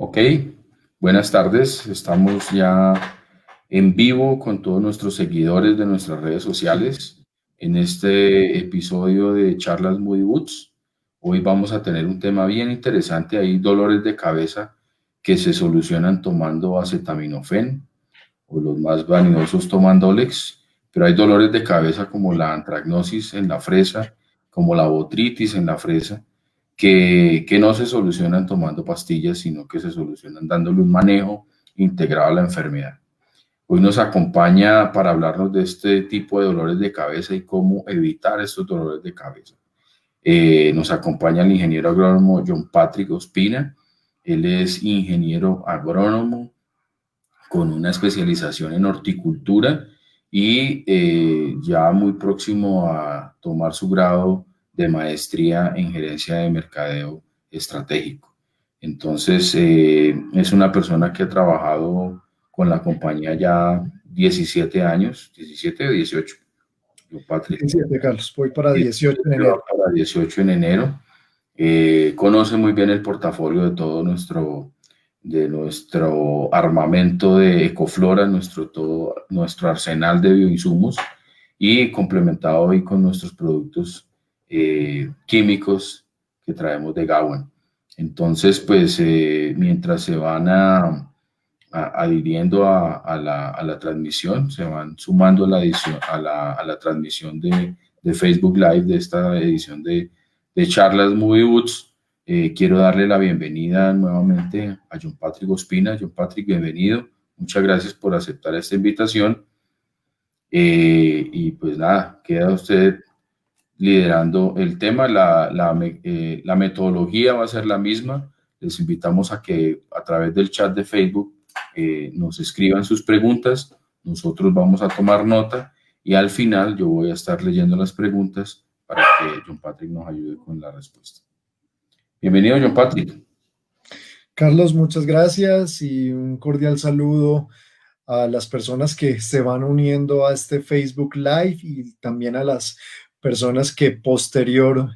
Ok, buenas tardes. Estamos ya en vivo con todos nuestros seguidores de nuestras redes sociales en este episodio de Charlas Moody Woods. Hoy vamos a tener un tema bien interesante. Hay dolores de cabeza que se solucionan tomando acetaminofén o los más vanidosos toman Dolex, pero hay dolores de cabeza como la antragnosis en la fresa, como la botritis en la fresa, que no se solucionan tomando pastillas, sino que se solucionan dándole un manejo integrado a la enfermedad. Hoy nos acompaña para hablarnos de este tipo de dolores de cabeza y cómo evitar estos dolores de cabeza. Nos acompaña el ingeniero agrónomo John Patrick Ospina. Él es ingeniero agrónomo con una especialización en horticultura y ya muy próximo a tomar su grado de maestría en gerencia de mercadeo estratégico. Entonces, es una persona que ha trabajado con la compañía ya 17 años, 17 o 18, yo, Patrick. 17, Carlos, voy para 18 en enero. Para 18 en enero. Conoce muy bien el portafolio de todo nuestro armamento de Ecoflora, nuestro arsenal de bioinsumos y complementado hoy con nuestros productos químicos que traemos de Gowan. Entonces, pues mientras se van adhiriendo a la transmisión, se van sumando a la transmisión de Facebook Live de esta edición de Charlas Moody Woods. Quiero darle la bienvenida nuevamente a John Patrick Ospina. John Patrick, bienvenido. Muchas gracias por aceptar esta invitación. Y pues nada, queda usted liderando el tema. La metodología va a ser la misma. Les invitamos a que a través del chat de Facebook nos escriban sus preguntas. Nosotros vamos a tomar nota y al final yo voy a estar leyendo las preguntas para que John Patrick nos ayude con la respuesta. Bienvenido, John Patrick. Carlos, muchas gracias y un cordial saludo a las personas que se van uniendo a este Facebook Live y también a las personas que posterior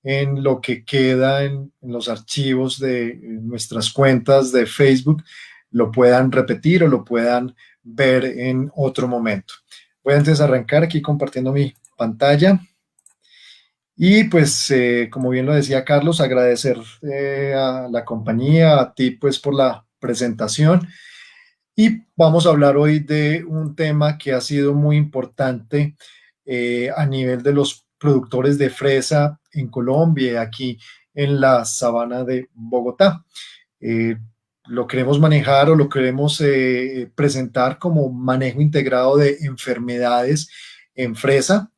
en lo que queda en los archivos de nuestras cuentas de Facebook lo puedan repetir o lo puedan ver en otro momento. Voy antes de arrancar aquí compartiendo mi pantalla. Y pues, como bien lo decía Carlos, agradecer a la compañía, a ti pues por la presentación. Y vamos a hablar hoy de un tema que ha sido muy importante a nivel de los productores de fresa en Colombia, aquí en la sabana de Bogotá. Eh, lo queremos manejar o lo queremos presentar como manejo integrado de enfermedades en fresa,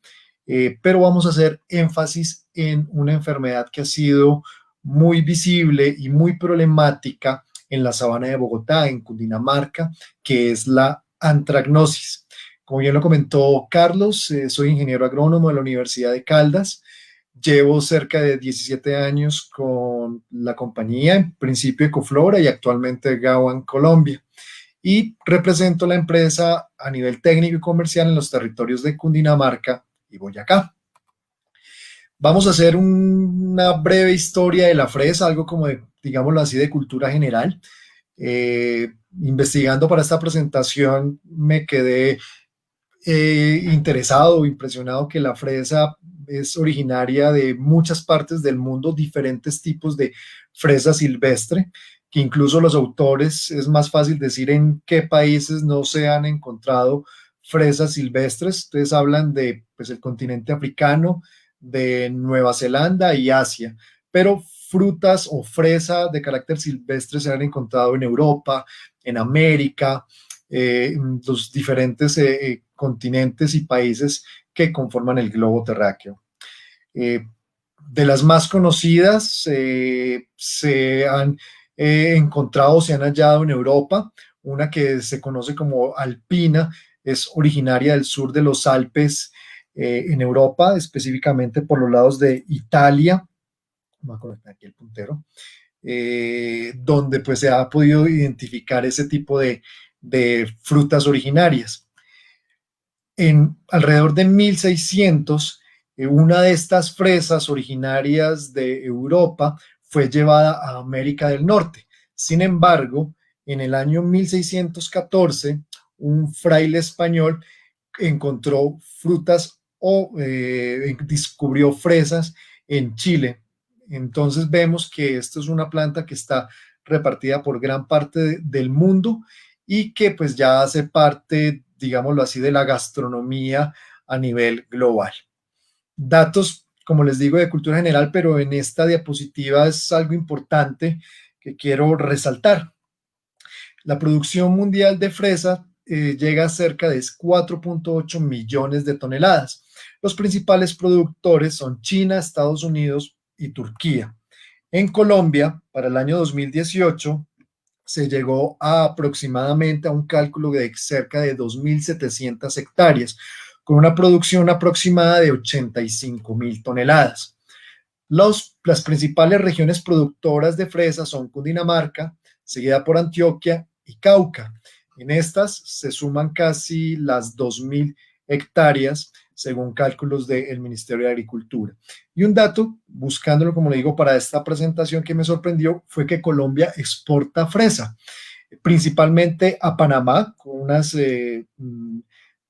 pero vamos a hacer énfasis en una enfermedad que ha sido muy visible y muy problemática en la sabana de Bogotá, en Cundinamarca, que es la antragnosis. Como bien lo comentó Carlos, soy ingeniero agrónomo de la Universidad de Caldas. Llevo cerca de 17 años con la compañía, en principio Ecoflora y actualmente Gowan Colombia. Y represento la empresa a nivel técnico y comercial en los territorios de Cundinamarca y Boyacá. Vamos a hacer una breve historia de la fresa, algo como de, digámoslo así, de cultura general. Investigando para esta presentación me quedé interesado o impresionado que la fresa es originaria de muchas partes del mundo, diferentes tipos de fresa silvestre, que incluso los autores es más fácil decir en qué países no se han encontrado fresas silvestres. Entonces hablan de pues, el continente africano, de Nueva Zelanda y Asia, pero frutas o fresa de carácter silvestre se han encontrado en Europa, en América, los diferentes continentes y países que conforman el globo terráqueo. De las más conocidas se han encontrado, se han hallado en Europa, una que se conoce como alpina, es originaria del sur de los Alpes en Europa, específicamente por los lados de Italia. Vamos a colocar aquí el puntero. Donde pues se ha podido identificar ese tipo de frutas originarias. En alrededor de 1600, una de estas fresas originarias de Europa fue llevada a América del Norte. Sin embargo, en el año 1614, un fraile español encontró frutas o descubrió fresas en Chile. Entonces vemos que esto es una planta que está repartida por gran parte del mundo y que pues ya hace parte, digámoslo así, de la gastronomía a nivel global. Datos, como les digo, de cultura general, pero en esta diapositiva es algo importante que quiero resaltar. La producción mundial de fresa llega a cerca de 4.8 millones de toneladas. Los principales productores son China, Estados Unidos y Turquía. En Colombia, para el año 2018, se llegó a aproximadamente a un cálculo de cerca de 2.700 hectáreas, con una producción aproximada de 85.000 toneladas. Las principales regiones productoras de fresa son Cundinamarca, seguida por Antioquia y Cauca. En estas se suman casi las 2.000 hectáreas, según cálculos del Ministerio de Agricultura. Y un dato, buscándolo, como le digo, para esta presentación que me sorprendió, fue que Colombia exporta fresa, principalmente a Panamá, con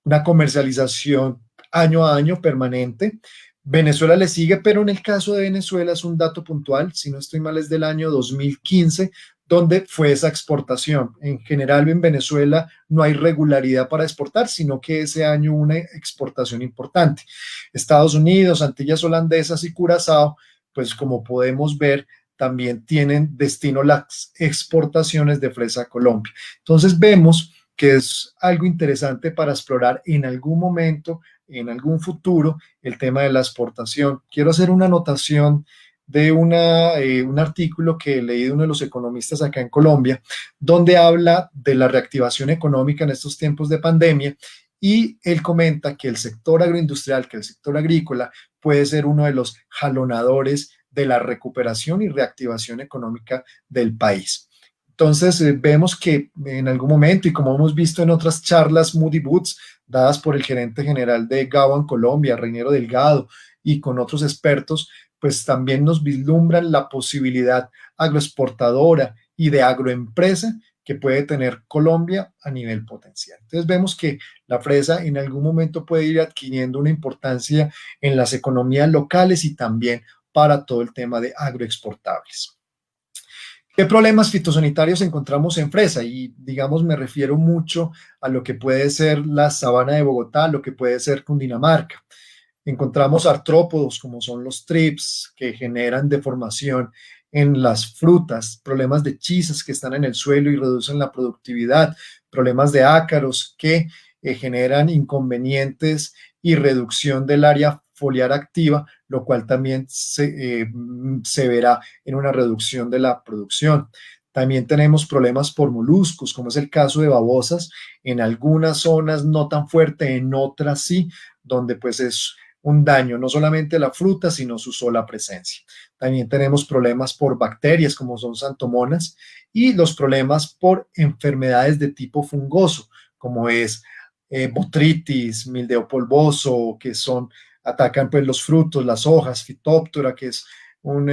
una comercialización año a año permanente. Venezuela le sigue, pero en el caso de Venezuela es un dato puntual, si no estoy mal es del año 2015, donde fue esa exportación. En general en Venezuela no hay regularidad para exportar, sino que ese año una exportación importante. Estados Unidos, Antillas Holandesas y Curazao, pues como podemos ver, también tienen destino las exportaciones de fresa a Colombia. Entonces vemos que es algo interesante para explorar en algún momento, en algún futuro, el tema de la exportación. Quiero hacer una anotación de un artículo que leí de uno de los economistas acá en Colombia, donde habla de la reactivación económica en estos tiempos de pandemia y él comenta que el sector agroindustrial, que el sector agrícola puede ser uno de los jalonadores de la recuperación y reactivación económica del país. Entonces, vemos que en algún momento, y como hemos visto en otras charlas Moody Boots, dadas por el gerente general de GAWAN Colombia, Reiniero Delgado, y con otros expertos, pues también nos vislumbran la posibilidad agroexportadora y de agroempresa que puede tener Colombia a nivel potencial. Entonces vemos que la fresa en algún momento puede ir adquiriendo una importancia en las economías locales y también para todo el tema de agroexportables. ¿Qué problemas fitosanitarios encontramos en fresa? Y digamos, me refiero mucho a lo que puede ser la sabana de Bogotá, lo que puede ser Cundinamarca. Encontramos artrópodos como son los trips que generan deformación en las frutas, problemas de chisas que están en el suelo y reducen la productividad, problemas de ácaros que generan inconvenientes y reducción del área foliar activa, lo cual también se verá en una reducción de la producción. También tenemos problemas por moluscos, como es el caso de babosas, en algunas zonas no tan fuerte, en otras sí, donde pues es un daño no solamente a la fruta, sino su sola presencia. También tenemos problemas por bacterias, como son santomonas, y los problemas por enfermedades de tipo fungoso, como es botritis, mildeo polvoso, que atacan pues los frutos, las hojas, fitóptora, que es un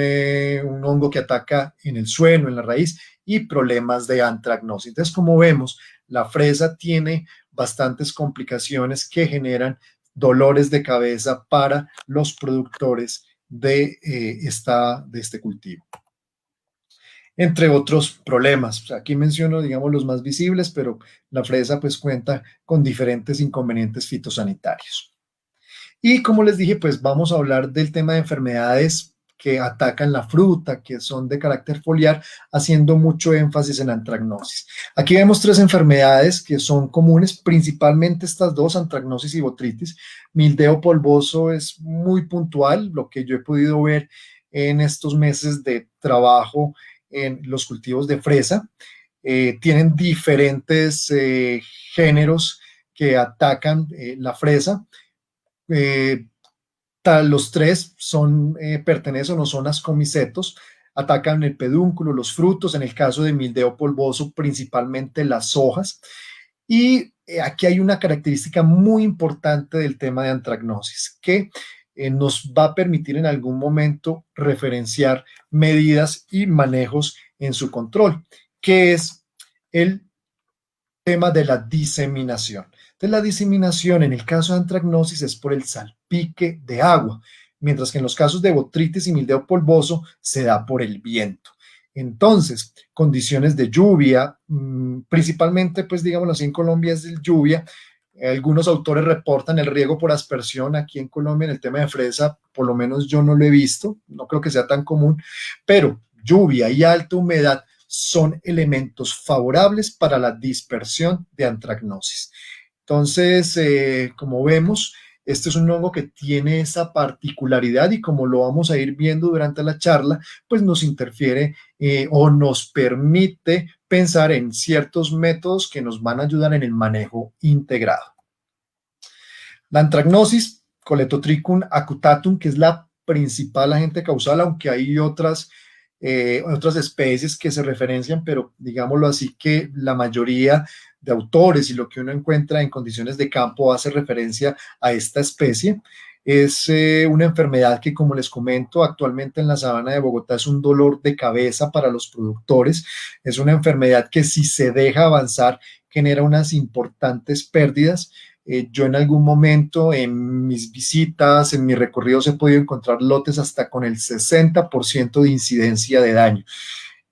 hongo que ataca en el suelo, en la raíz, y problemas de antracnosis. Entonces, como vemos, la fresa tiene bastantes complicaciones que generan dolores de cabeza para los productores de este cultivo. Entre otros problemas. O sea, aquí menciono, digamos, los más visibles, pero la fresa pues cuenta con diferentes inconvenientes fitosanitarios. Y como les dije, pues vamos a hablar del tema de enfermedades que atacan la fruta, que son de carácter foliar, haciendo mucho énfasis en antracnosis. Aquí vemos tres enfermedades que son comunes, principalmente estas dos, antracnosis y botritis. Mildeo polvoso es muy puntual, lo que yo he podido ver en estos meses de trabajo en los cultivos de fresa. Tienen diferentes géneros que atacan la fresa. Los tres pertenecen o son ascomicetos, atacan el pedúnculo, los frutos, en el caso de mildeo polvoso, principalmente las hojas. Y aquí hay una característica muy importante del tema de antracnosis, que nos va a permitir en algún momento referenciar medidas y manejos en su control, que es el tema de la diseminación. Entonces, la diseminación en el caso de antracnosis es por el salpique de agua, mientras que en los casos de botrytis y mildeо polvoso se da por el viento. Entonces, condiciones de lluvia, principalmente, pues digámoslo así, en Colombia es de lluvia. Algunos autores reportan el riego por aspersión aquí en Colombia en el tema de fresa, por lo menos yo no lo he visto, no creo que sea tan común, pero lluvia y alta humedad son elementos favorables para la dispersión de antracnosis. Entonces, como vemos, este es un hongo que tiene esa particularidad y como lo vamos a ir viendo durante la charla, pues nos interfiere o nos permite pensar en ciertos métodos que nos van a ayudar en el manejo integrado. La antracnosis, Coletotrichum acutatum, que es la principal agente causal, aunque hay otras especies que se referencian, pero digámoslo así que la mayoría de autores y lo que uno encuentra en condiciones de campo hace referencia a esta especie. Es una enfermedad que, como les comento, actualmente en la sabana de Bogotá es un dolor de cabeza para los productores. Es una enfermedad que si se deja avanzar genera unas importantes pérdidas. Yo en algún momento en mis visitas, en mis recorridos he podido encontrar lotes hasta con el 60% de incidencia de daño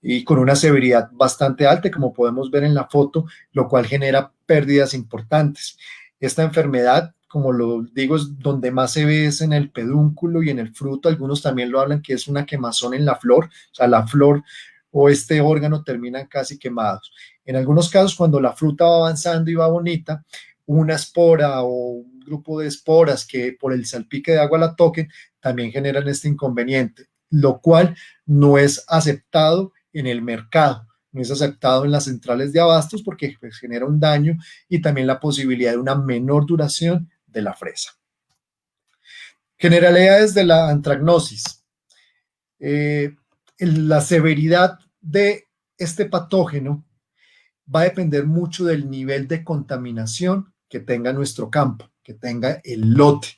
y con una severidad bastante alta, como podemos ver en la foto, lo cual genera pérdidas importantes. Esta enfermedad, como lo digo, es donde más se ve es en el pedúnculo y en el fruto. Algunos también lo hablan que es una quemazón en la flor, o sea, la flor o este órgano terminan casi quemados. En algunos casos, cuando la fruta va avanzando y va bonita, una espora o un grupo de esporas que por el salpique de agua la toquen, también generan este inconveniente, lo cual no es aceptado en el mercado, no es aceptado en las centrales de abastos porque pues, genera un daño y también la posibilidad de una menor duración de la fresa. Generalidades de la antracnosis. La severidad de este patógeno va a depender mucho del nivel de contaminación que tenga nuestro campo, que tenga el lote,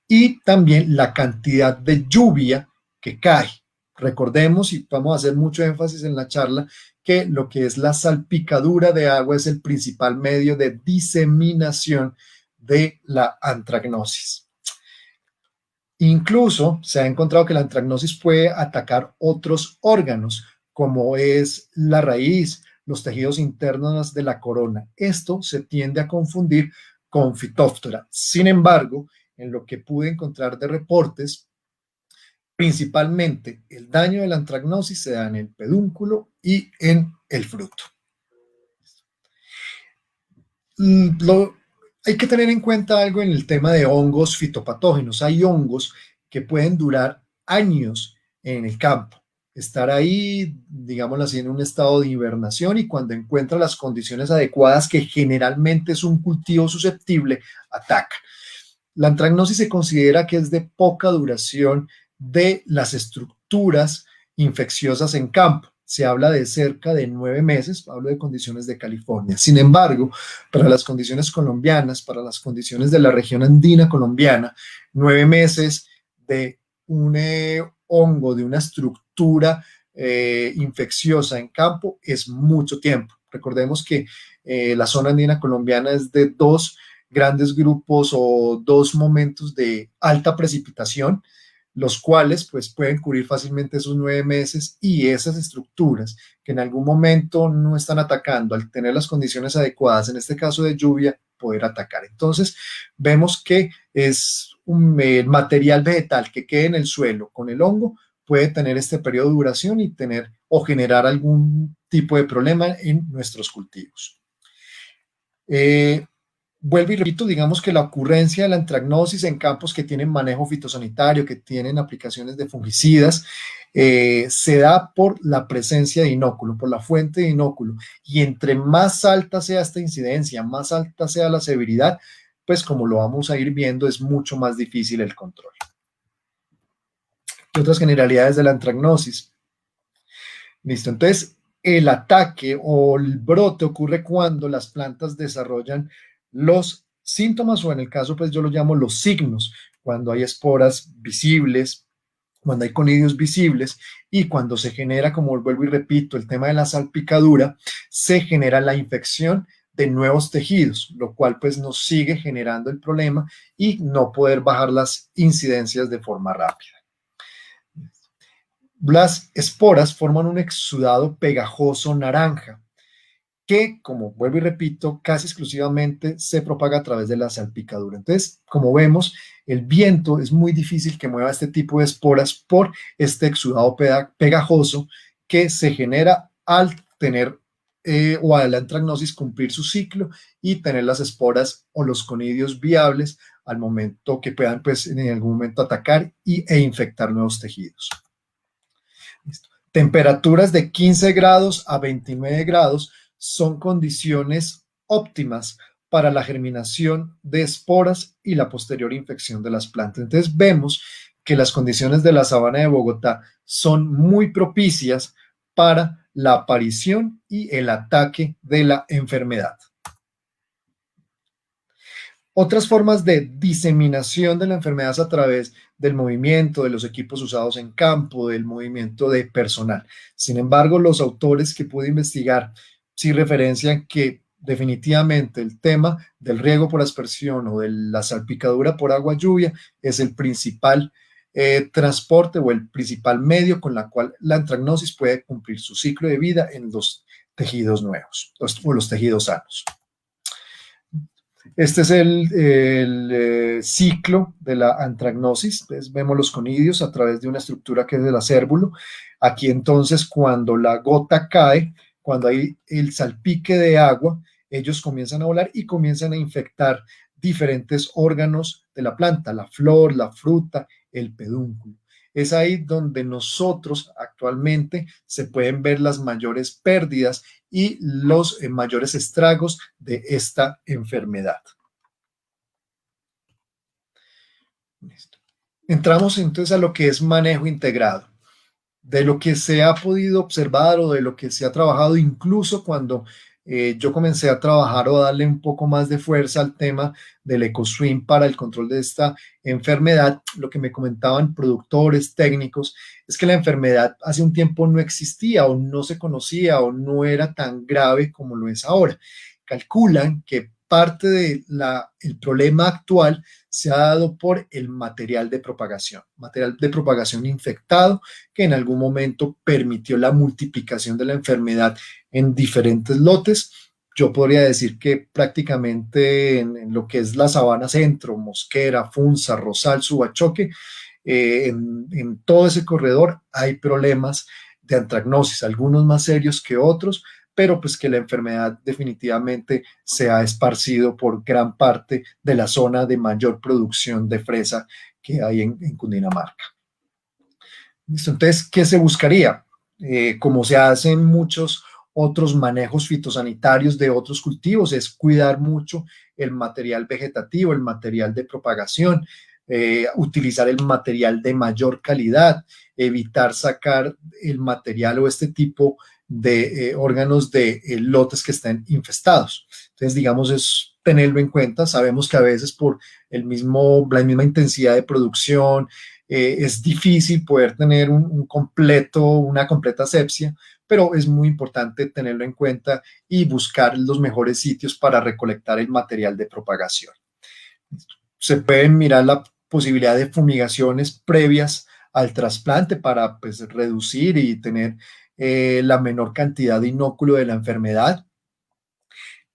y también la cantidad de lluvia que cae. Recordemos, y vamos a hacer mucho énfasis en la charla, que lo que es la salpicadura de agua es el principal medio de diseminación de la antracnosis. Incluso se ha encontrado que la antracnosis puede atacar otros órganos, como es la raíz, los tejidos internos de la corona. Esto se tiende a confundir con Phytophthora. Sin embargo, en lo que pude encontrar de reportes, principalmente el daño de la antracnosis se da en el pedúnculo y en el fruto. Hay que tener en cuenta algo en el tema de hongos fitopatógenos. Hay hongos que pueden durar años en el campo, estar ahí, digámoslo así, en un estado de hibernación y cuando encuentra las condiciones adecuadas, que generalmente es un cultivo susceptible, ataca. La antracnosis se considera que es de poca duración de las estructuras infecciosas en campo. Se habla de cerca de 9 meses, hablo de condiciones de California. Sin embargo, para las condiciones colombianas, para las condiciones de la región andina colombiana, 9 meses de un hongo, de una estructura infecciosa en campo es mucho tiempo. Recordemos que la zona andina colombiana es de 2 grandes grupos o 2 momentos de alta precipitación, los cuales pues pueden cubrir fácilmente esos 9 meses y esas estructuras que en algún momento no están atacando, al tener las condiciones adecuadas, en este caso de lluvia, poder atacar. Entonces vemos que es un material vegetal que quede en el suelo con el hongo, puede tener este periodo de duración y tener o generar algún tipo de problema en nuestros cultivos. Vuelvo y repito, digamos que la ocurrencia de la antracnosis en campos que tienen manejo fitosanitario, que tienen aplicaciones de fungicidas, se da por la presencia de inóculo, por la fuente de inóculo. Y entre más alta sea esta incidencia, más alta sea la severidad, pues como lo vamos a ir viendo, es mucho más difícil el control. ¿Qué otras generalidades de la antracnosis? Listo, entonces el ataque o el brote ocurre cuando las plantas desarrollan los síntomas o en el caso pues yo lo llamo los signos, cuando hay esporas visibles, cuando hay conidios visibles y cuando se genera, como vuelvo y repito, el tema de la salpicadura, se genera la infección de nuevos tejidos, lo cual pues nos sigue generando el problema y no poder bajar las incidencias de forma rápida. Las esporas forman un exudado pegajoso naranja que, como vuelvo y repito, casi exclusivamente se propaga a través de la salpicadura. Entonces, como vemos, el viento es muy difícil que mueva este tipo de esporas por este exudado pegajoso que se genera al tener o a la antracnosis cumplir su ciclo y tener las esporas o los conidios viables al momento que puedan pues en algún momento atacar e infectar nuevos tejidos. Listo. Temperaturas de 15 grados a 29 grados son condiciones óptimas para la germinación de esporas y la posterior infección de las plantas. Entonces vemos que las condiciones de la sabana de Bogotá son muy propicias para la aparición y el ataque de la enfermedad. Otras formas de diseminación de la enfermedad es a través del movimiento, de los equipos usados en campo, del movimiento de personal. Sin embargo, los autores que pude investigar sí referencian que definitivamente el tema del riego por aspersión o de la salpicadura por agua lluvia es el principal transporte o el principal medio con la cual la antracnosis puede cumplir su ciclo de vida en los tejidos nuevos o los tejidos sanos. Este es el ciclo de la antracnosis. Entonces, vemos los conidios a través de una estructura que es el acérbulo. Aquí entonces cuando la gota cae, cuando hay el salpique de agua, ellos comienzan a volar y comienzan a infectar diferentes órganos de la planta, la flor, la fruta, el pedúnculo. Es ahí donde nosotros actualmente se pueden ver las mayores pérdidas y los mayores estragos de esta enfermedad. Listo. Entramos entonces a lo que es manejo integrado. De lo que se ha podido observar o de lo que se ha trabajado, incluso cuando yo comencé a trabajar o a darle un poco más de fuerza al tema del EcoSwim para el control de esta enfermedad, lo que me comentaban productores, técnicos, es que la enfermedad hace un tiempo no existía o no se conocía o no era tan grave como lo es ahora. Calculan que parte del problema actual se ha dado por el material de propagación infectado que en algún momento permitió la multiplicación de la enfermedad en diferentes lotes. Yo podría decir que prácticamente en lo que es la Sabana Centro, Mosquera, Funza, Rosal, Subachoque, en todo ese corredor hay problemas de antracnosis, algunos más serios que otros, pero pues que la enfermedad definitivamente se ha esparcido por gran parte de la zona de mayor producción de fresa que hay en Cundinamarca. ¿Listo? Entonces, ¿qué se buscaría? Como se hacen muchos otros manejos fitosanitarios de otros cultivos, es cuidar mucho el material vegetativo, el material de propagación, utilizar el material de mayor calidad, evitar sacar el material o este tipo de órganos de lotes que estén infestados. Entonces, digamos, es tenerlo en cuenta. Sabemos que a veces por la misma intensidad de producción es difícil poder tener una completa asepsia, pero es muy importante tenerlo en cuenta y buscar los mejores sitios para recolectar el material de propagación. Se pueden mirar la posibilidad de fumigaciones previas al trasplante para pues, reducir y tener la menor cantidad de inóculo de la enfermedad.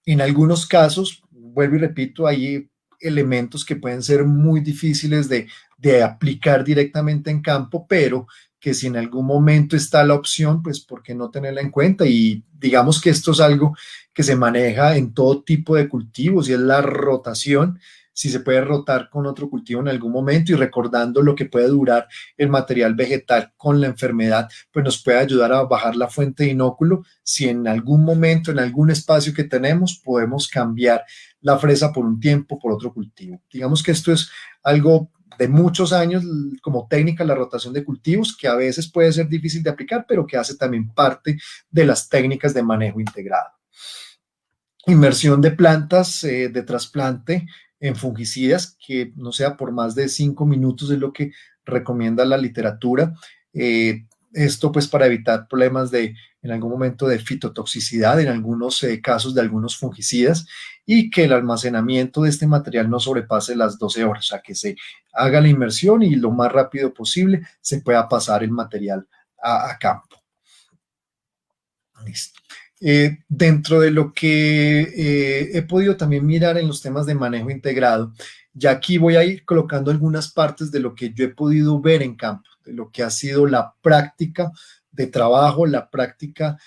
En algunos casos, vuelvo y repito, hay elementos que pueden ser muy difíciles de aplicar directamente en campo, pero que si en algún momento está la opción, pues ¿por qué no tenerla en cuenta? Y digamos que esto es algo que se maneja en todo tipo de cultivos y es la rotación. Si se puede rotar con otro cultivo en algún momento y recordando lo que puede durar el material vegetal con la enfermedad, pues nos puede ayudar a bajar la fuente de inóculo. Si en algún momento, en algún espacio que tenemos, podemos cambiar la fresa por un tiempo, por otro cultivo. Digamos que esto es algo de muchos años como técnica, la rotación de cultivos, que a veces puede ser difícil de aplicar, pero que hace también parte de las técnicas de manejo integrado. Inmersión de plantas de trasplante en fungicidas, que no sea por más de 5 minutos, es lo que recomienda la literatura. Esto pues para evitar problemas en algún momento de fitotoxicidad, en algunos casos de algunos fungicidas, y que el almacenamiento de este material no sobrepase las 12 horas, o sea, que se haga la inmersión y lo más rápido posible se pueda pasar el material a campo. Listo. Dentro de lo que he podido también mirar en los temas de manejo integrado, ya aquí voy a ir colocando algunas partes de lo que yo he podido ver en campo, de lo que ha sido la práctica de trabajo, la práctica,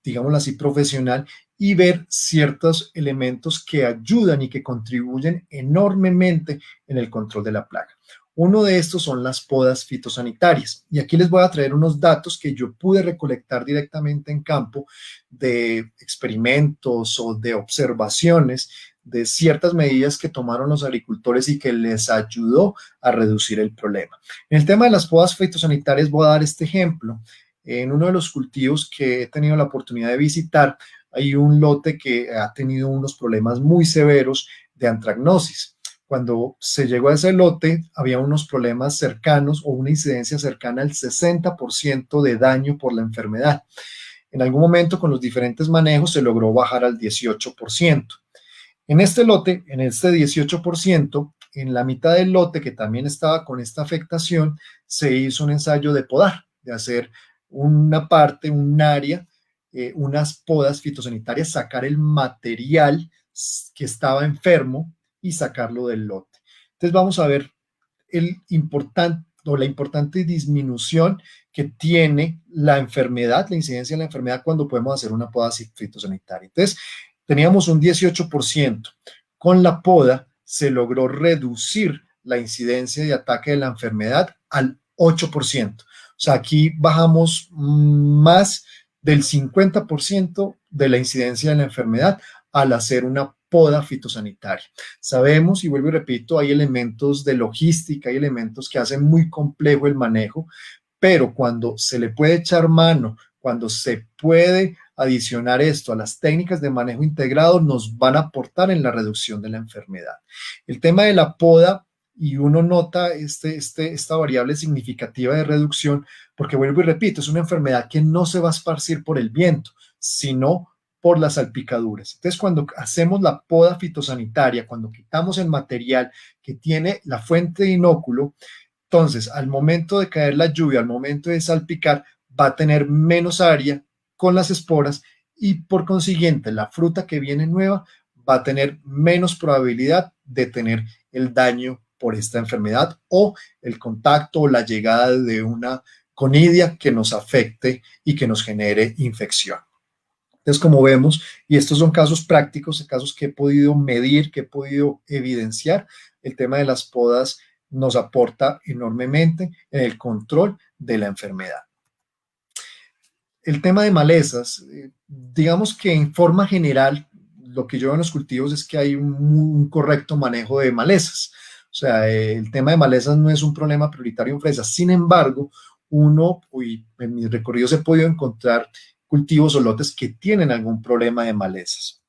digámoslo así, profesional, y ver ciertos elementos que ayudan y que contribuyen enormemente en el control de la plaga. Uno de estos son las podas fitosanitarias. Y aquí les voy a traer unos datos que yo pude recolectar directamente en campo de experimentos o de observaciones de ciertas medidas que tomaron los agricultores y que les ayudó a reducir el problema. En el tema de las podas fitosanitarias voy a dar este ejemplo. En uno de los cultivos que he tenido la oportunidad de visitar, hay un lote que ha tenido unos problemas muy severos de antracnosis. Cuando se llegó a ese lote, había unos problemas cercanos o una incidencia cercana al 60% de daño por la enfermedad. En algún momento, con los diferentes manejos, se logró bajar al 18%. En este lote, en este 18%, en la mitad del lote que también estaba con esta afectación, se hizo un ensayo de podar, de hacer una parte, un área, unas podas fitosanitarias, sacar el material que estaba enfermo y sacarlo del lote. Entonces vamos a ver la importante disminución que tiene la enfermedad, la incidencia de la enfermedad cuando podemos hacer una poda fitosanitaria. Entonces, teníamos un 18%. Con la poda se logró reducir la incidencia de ataque de la enfermedad al 8%. O sea, aquí bajamos más del 50% de la incidencia de la enfermedad al hacer una poda fitosanitaria. Sabemos, y vuelvo y repito, hay elementos de logística, hay elementos que hacen muy complejo el manejo, pero cuando se le puede echar mano, cuando se puede adicionar esto a las técnicas de manejo integrado, nos van a aportar en la reducción de la enfermedad. El tema de la poda, y uno nota esta variable significativa de reducción, porque vuelvo y repito, es una enfermedad que no se va a esparcir por el viento, sino por las salpicaduras. Entonces, cuando hacemos la poda fitosanitaria, cuando quitamos el material que tiene la fuente de inóculo, entonces, al momento de caer la lluvia, al momento de salpicar, va a tener menos área con las esporas y por consiguiente la fruta que viene nueva va a tener menos probabilidad de tener el daño por esta enfermedad o el contacto o la llegada de una conidia que nos afecte y que nos genere infección. Entonces, como vemos, y estos son casos prácticos, casos que he podido medir, que he podido evidenciar, el tema de las podas nos aporta enormemente en el control de la enfermedad. El tema de malezas, digamos que en forma general, lo que yo veo en los cultivos es que hay un correcto manejo de malezas. O sea, el tema de malezas no es un problema prioritario en fresas. Sin embargo, en mis recorridos he podido encontrar cultivos o lotes que tienen algún problema de malezas.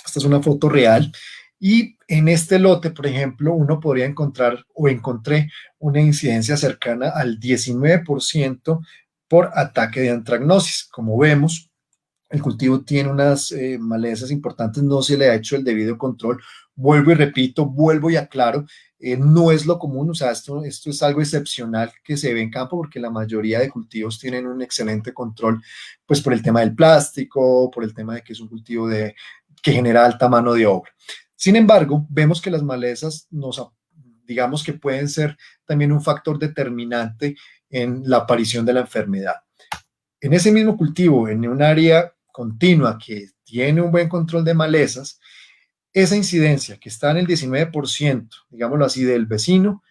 Esta es una foto real y en este lote, por ejemplo, uno podría encontrar o encontré una incidencia cercana al 19% por ataque de antracnosis. Como vemos, el cultivo tiene unas malezas importantes, no se le ha hecho el debido control. Vuelvo y repito, vuelvo y aclaro, no es lo común, o sea, esto es algo excepcional que se ve en campo porque la mayoría de cultivos tienen un excelente control, pues por el tema del plástico, por el tema de que es un cultivo que genera alta mano de obra. Sin embargo, vemos que las malezas digamos que pueden ser también un factor determinante en la aparición de la enfermedad. En ese mismo cultivo, en un área continua que tiene un buen control de malezas, esa incidencia que está en el 19%, digámoslo así, del vecino,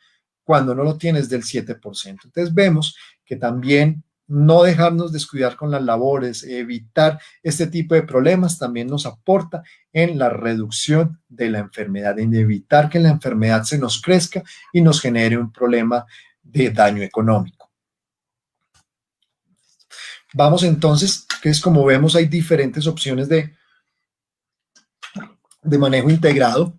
cuando no lo tienes del 7%. Entonces vemos que también no dejarnos descuidar con las labores, evitar este tipo de problemas también nos aporta en la reducción de la enfermedad, en evitar que la enfermedad se nos crezca y nos genere un problema de daño económico. Vamos entonces, que es como vemos, hay diferentes opciones de manejo integrado.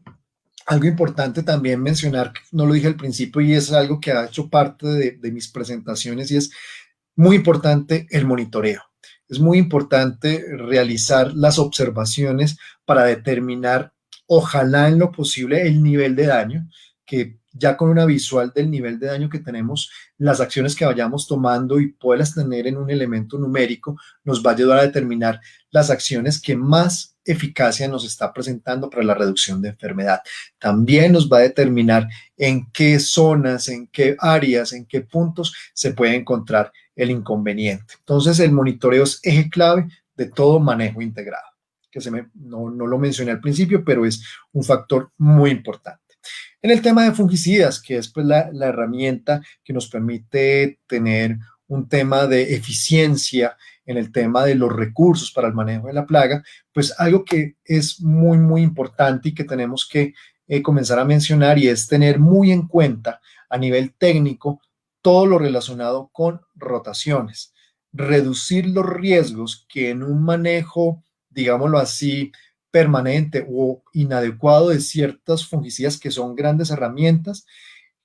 Algo importante también mencionar, no lo dije al principio y es algo que ha hecho parte de mis presentaciones y es muy importante el monitoreo. Es muy importante realizar las observaciones para determinar, ojalá en lo posible, el nivel de daño, que ya con una visual del nivel de daño que tenemos, las acciones que vayamos tomando y poderlas tener en un elemento numérico, nos va a ayudar a determinar las acciones que más eficacia nos está presentando para la reducción de enfermedad. También nos va a determinar en qué zonas, en qué áreas, en qué puntos se puede encontrar el inconveniente. Entonces, el monitoreo es eje clave de todo manejo integrado, que no lo mencioné al principio, pero es un factor muy importante. En el tema de fungicidas, que es pues, la herramienta que nos permite tener un tema de eficiencia en el tema de los recursos para el manejo de la plaga, pues algo que es muy, muy importante y que tenemos que comenzar a mencionar y es tener muy en cuenta a nivel técnico todo lo relacionado con rotaciones, reducir los riesgos que en un manejo, digámoslo así, permanente o inadecuado de ciertas fungicidas que son grandes herramientas,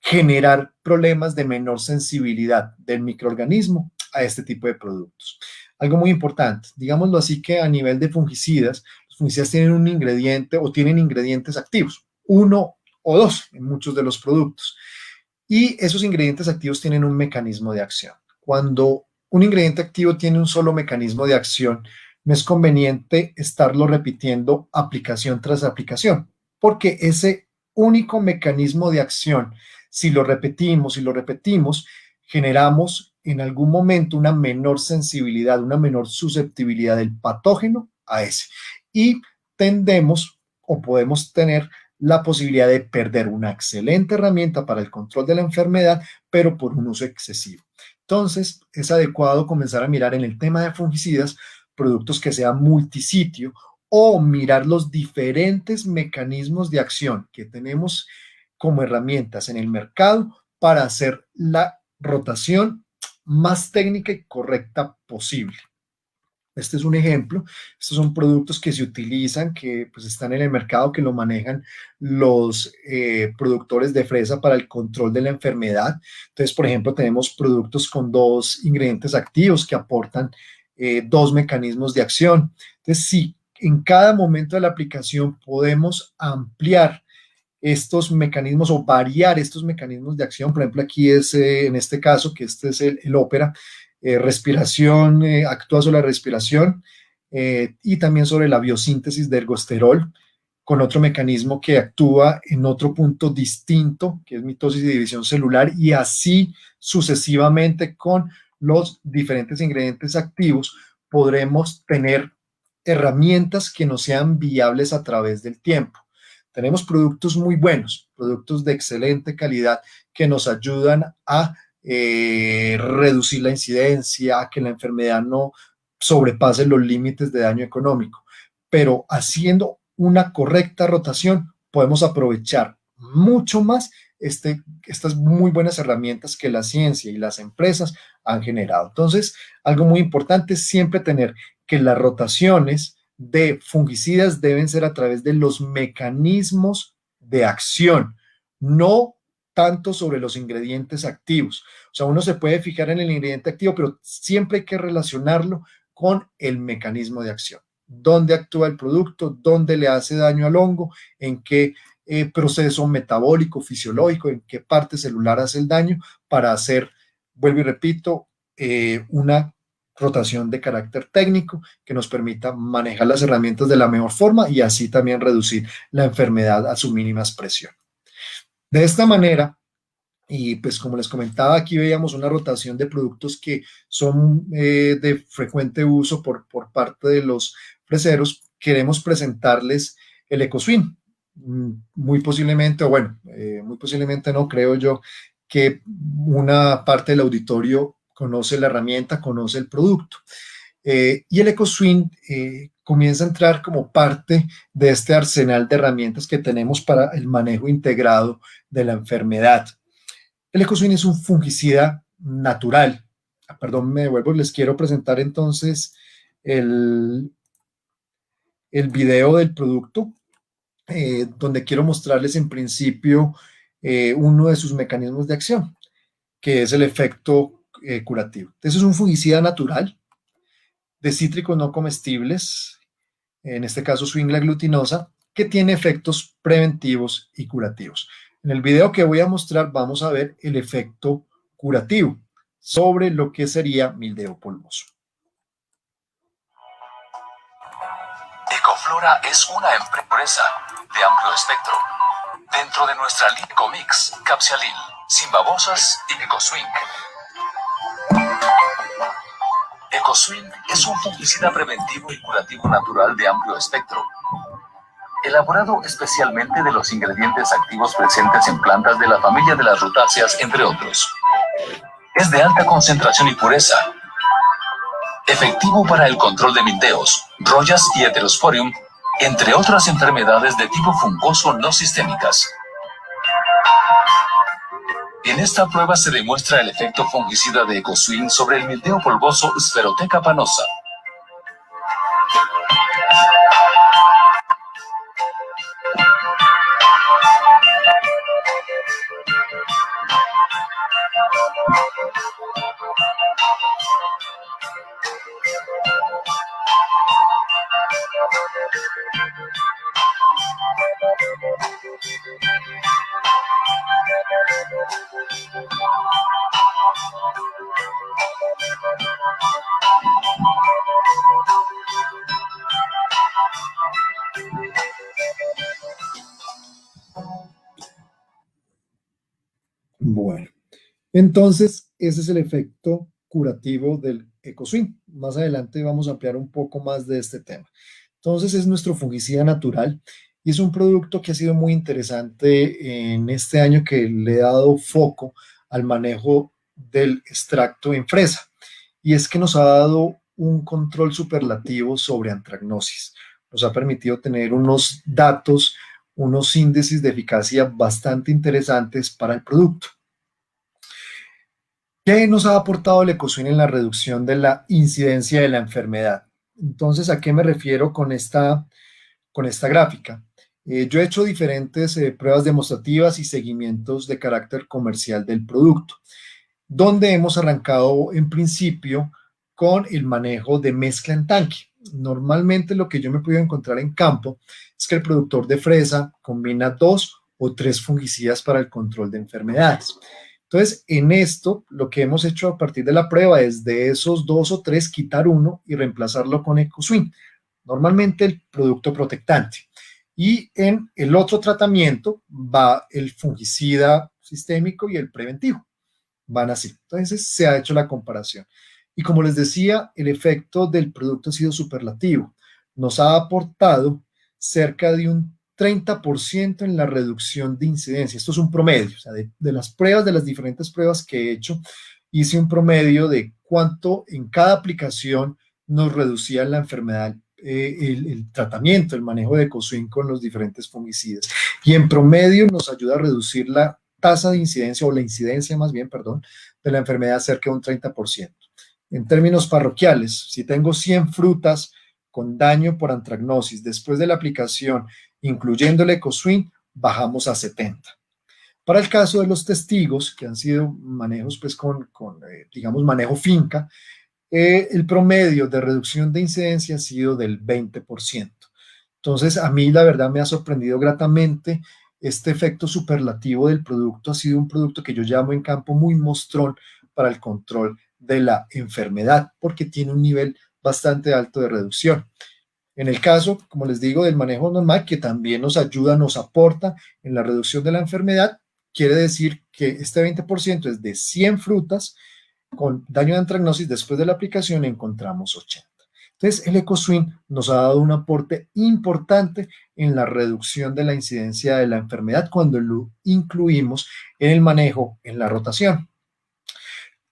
generar problemas de menor sensibilidad del microorganismo a este tipo de productos. Algo muy importante, digámoslo así, que a nivel de fungicidas, los fungicidas tienen un ingrediente o tienen ingredientes activos, uno o dos en muchos de los productos. Y esos ingredientes activos tienen un mecanismo de acción. Cuando un ingrediente activo tiene un solo mecanismo de acción, no es conveniente estarlo repitiendo aplicación tras aplicación, porque ese único mecanismo de acción, si lo repetimos, generamos en algún momento una menor sensibilidad, una menor susceptibilidad del patógeno a ese. Y tendemos o podemos tener la posibilidad de perder una excelente herramienta para el control de la enfermedad, pero por un uso excesivo. Entonces, es adecuado comenzar a mirar en el tema de fungicidas productos que sean multisitio o mirar los diferentes mecanismos de acción que tenemos como herramientas en el mercado para hacer la rotación más técnica y correcta posible. Este es un ejemplo. Estos son productos que se utilizan, que pues están en el mercado, que lo manejan los productores de fresa para el control de la enfermedad. Entonces, por ejemplo, tenemos productos con dos ingredientes activos que aportan dos mecanismos de acción. Entonces, sí, en cada momento de la aplicación podemos ampliar estos mecanismos o variar estos mecanismos de acción. Por ejemplo, aquí es en este caso, que este es el ópera, respiración, actúa sobre la respiración y también sobre la biosíntesis de ergosterol, con otro mecanismo que actúa en otro punto distinto, que es mitosis y división celular, y así sucesivamente con los diferentes ingredientes activos, podremos tener herramientas que nos sean viables a través del tiempo. Tenemos productos muy buenos, productos de excelente calidad que nos ayudan a reducir la incidencia, a que la enfermedad no sobrepase los límites de daño económico. Pero haciendo una correcta rotación, podemos aprovechar mucho más estas muy buenas herramientas que la ciencia y las empresas han generado. Entonces, algo muy importante es siempre tener que las rotaciones de fungicidas deben ser a través de los mecanismos de acción, no tanto sobre los ingredientes activos. O sea, uno se puede fijar en el ingrediente activo, pero siempre hay que relacionarlo con el mecanismo de acción. ¿Dónde actúa el producto? ¿Dónde le hace daño al hongo? ¿En qué proceso metabólico, fisiológico, en qué parte celular hace el daño para hacer, vuelvo y repito, una rotación de carácter técnico que nos permita manejar las herramientas de la mejor forma y así también reducir la enfermedad a su mínima expresión. De esta manera, y pues como les comentaba, aquí veíamos una rotación de productos que son de frecuente uso por parte de los freseros. Queremos presentarles el EcoSwim. Muy posiblemente, o bueno, muy posiblemente no, creo yo, que una parte del auditorio conoce la herramienta, conoce el producto. Y el EcoSwim comienza a entrar como parte de este arsenal de herramientas que tenemos para el manejo integrado de la enfermedad. El EcoSwim es un fungicida natural. Perdón, me devuelvo, les quiero presentar entonces el, el video del producto donde quiero mostrarles en principio uno de sus mecanismos de acción, que es el efecto curativo. Entonces es un fungicida natural de cítricos no comestibles, en este caso Swingla glutinosa, que tiene efectos preventivos y curativos. En el video que voy a mostrar vamos a ver el efecto curativo sobre lo que sería mildeо polvoso. Ecoflora es una empresa de amplio espectro. Dentro de nuestra línea Ecomix, Capsialil, Sin Babosas y EcoSwing. EcoSwing es un fungicida preventivo y curativo natural de amplio espectro, elaborado especialmente de los ingredientes activos presentes en plantas de la familia de las rutáceas, entre otros. Es de alta concentración y pureza, efectivo para el control de mildeos, rollas y heterosporium, entre otras enfermedades de tipo fungoso no sistémicas. En esta prueba se demuestra el efecto fungicida de EcoSwing sobre el milteo polvoso Spherotheca panosa. Bueno, entonces ese es el efecto curativo del EcoSwing. Más adelante vamos a ampliar un poco más de este tema. Entonces es nuestro fungicida natural y es un producto que ha sido muy interesante en este año, que le he dado foco al manejo del extracto en fresa, y es que nos ha dado un control superlativo sobre antracnosis. Nos ha permitido tener unos datos, unos índices de eficacia bastante interesantes para el producto. ¿Qué nos ha aportado el EcoSwing en la reducción de la incidencia de la enfermedad? Entonces, ¿a qué me refiero con esta gráfica? Yo he hecho diferentes pruebas demostrativas y seguimientos de carácter comercial del producto, donde hemos arrancado en principio con el manejo de mezcla en tanque. Normalmente lo que yo me he podido encontrar en campo es que el productor de fresa combina 2 o 3 fungicidas para el control de enfermedades. Entonces, en esto, lo que hemos hecho a partir de la prueba es de esos 2 o 3 quitar uno y reemplazarlo con EcoSwing, normalmente el producto protectante. Y en el otro tratamiento va el fungicida sistémico y el preventivo. Van así. Entonces, se ha hecho la comparación. Y como les decía, el efecto del producto ha sido superlativo. Nos ha aportado cerca de un 30% en la reducción de incidencia. Esto es un promedio, o sea, de las pruebas, de las diferentes pruebas que he hecho, hice un promedio de cuánto en cada aplicación nos reducía la enfermedad, el tratamiento, el manejo de EcoSwing con los diferentes fungicidas. Y en promedio nos ayuda a reducir la tasa de incidencia, o la incidencia más bien, perdón, de la enfermedad cerca de un 30%. En términos parroquiales, si tengo 100 frutas con daño por antracnosis después de la aplicación, incluyendo el EcoSwing, bajamos a 70. Para el caso de los testigos, que han sido manejos pues digamos, manejo finca, el promedio de reducción de incidencia ha sido del 20%. Entonces, a mí la verdad me ha sorprendido gratamente este efecto superlativo del producto. Ha sido un producto que yo llamo en campo muy mostrón para el control de la enfermedad, porque tiene un nivel bastante alto de reducción. En el caso, como les digo, del manejo normal, que también nos ayuda, nos aporta en la reducción de la enfermedad, quiere decir que este 20% es de 100 frutas con daño de antracnosis. Después de la aplicación encontramos 80. Entonces, el EcoSwing nos ha dado un aporte importante en la reducción de la incidencia de la enfermedad cuando lo incluimos en el manejo, en la rotación.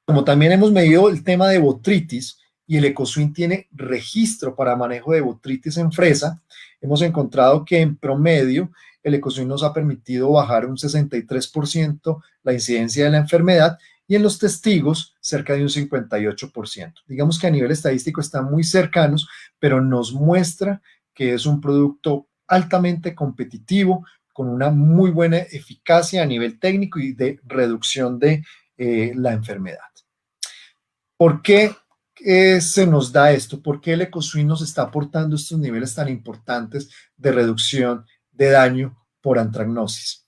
Como también hemos medido el tema de botrytis, y el EcoSwing tiene registro para manejo de botrytis en fresa, hemos encontrado que en promedio el EcoSwing nos ha permitido bajar un 63% la incidencia de la enfermedad, y en los testigos cerca de un 58%. Digamos que a nivel estadístico están muy cercanos, pero nos muestra que es un producto altamente competitivo, con una muy buena eficacia a nivel técnico y de reducción de la enfermedad. ¿Por qué se nos da esto? ¿Por qué el EcoSwing nos está aportando estos niveles tan importantes de reducción de daño por antracnosis?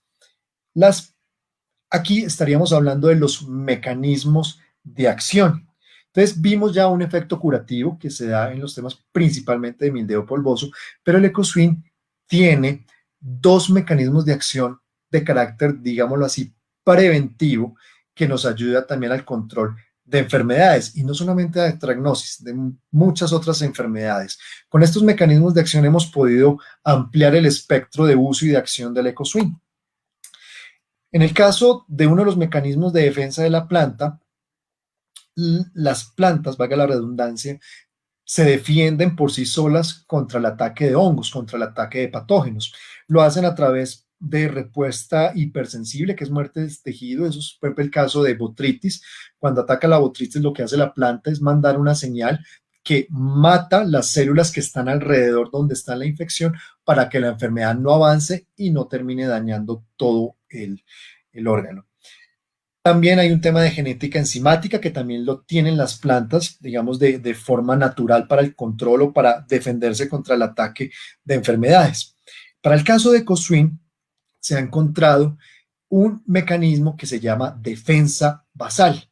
Aquí estaríamos hablando de los mecanismos de acción. Entonces vimos ya un efecto curativo que se da en los temas principalmente de mildeo polvoso, pero el EcoSwing tiene dos mecanismos de acción de carácter, digámoslo así, preventivo, que nos ayuda también al control de enfermedades, y no solamente de antracnosis, de muchas otras enfermedades. Con estos mecanismos de acción hemos podido ampliar el espectro de uso y de acción del EcoSwing. En el caso de uno de los mecanismos de defensa de la planta, las plantas, valga la redundancia, se defienden por sí solas contra el ataque de hongos, contra el ataque de patógenos. Lo hacen a través de respuesta hipersensible, que es muerte de tejido. Eso es, por ejemplo, el caso de botritis. Cuando ataca la botritis, lo que hace la planta es mandar una señal que mata las células que están alrededor donde está la infección para que la enfermedad no avance y no termine dañando todo el órgano. También hay un tema de genética enzimática que también lo tienen las plantas, digamos, de forma natural para el control o para defenderse contra el ataque de enfermedades. Para el caso de EcoSwing, se ha encontrado un mecanismo que se llama defensa basal.